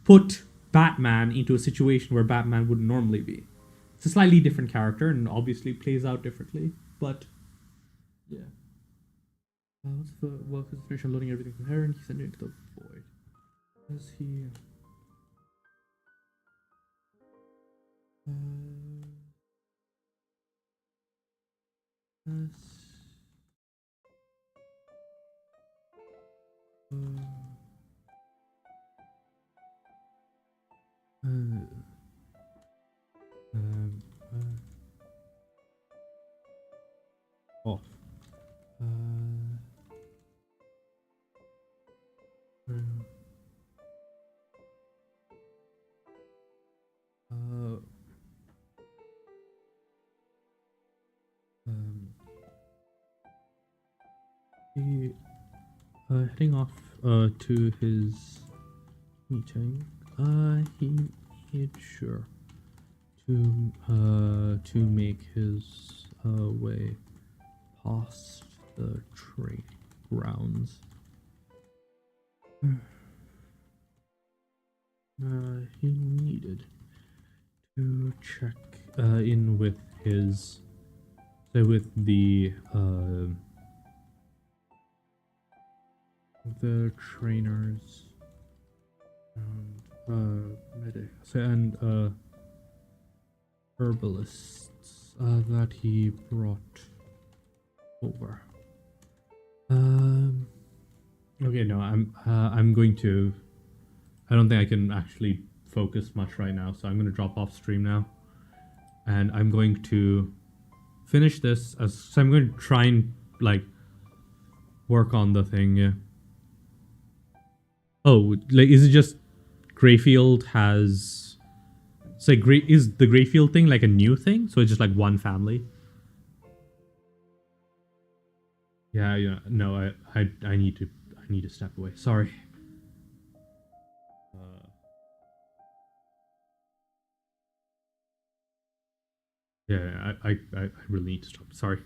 [SPEAKER 2] put Batman into a situation where Batman wouldn't normally be. It's a slightly different character and obviously plays out differently, but yeah. Once the work is finished unloading everything from Heron, he sent it into the void. As he... as... um, off. He heading off to his meeting. He made sure to make his way past the train grounds. He needed to check in with his, so with the trainers and medics and herbalists that he brought over. Okay, no, I'm going to. I don't think I can actually focus much right now, so I'm going to drop off stream now, and I'm going to finish this. So I'm going to try and like work on the thing. Yeah. Oh, like, is it just Greyfield has? So is the Greyfield thing like a new thing? So it's just like one family. Yeah. No, I need to step away. Sorry. Yeah, I really need to stop. Sorry.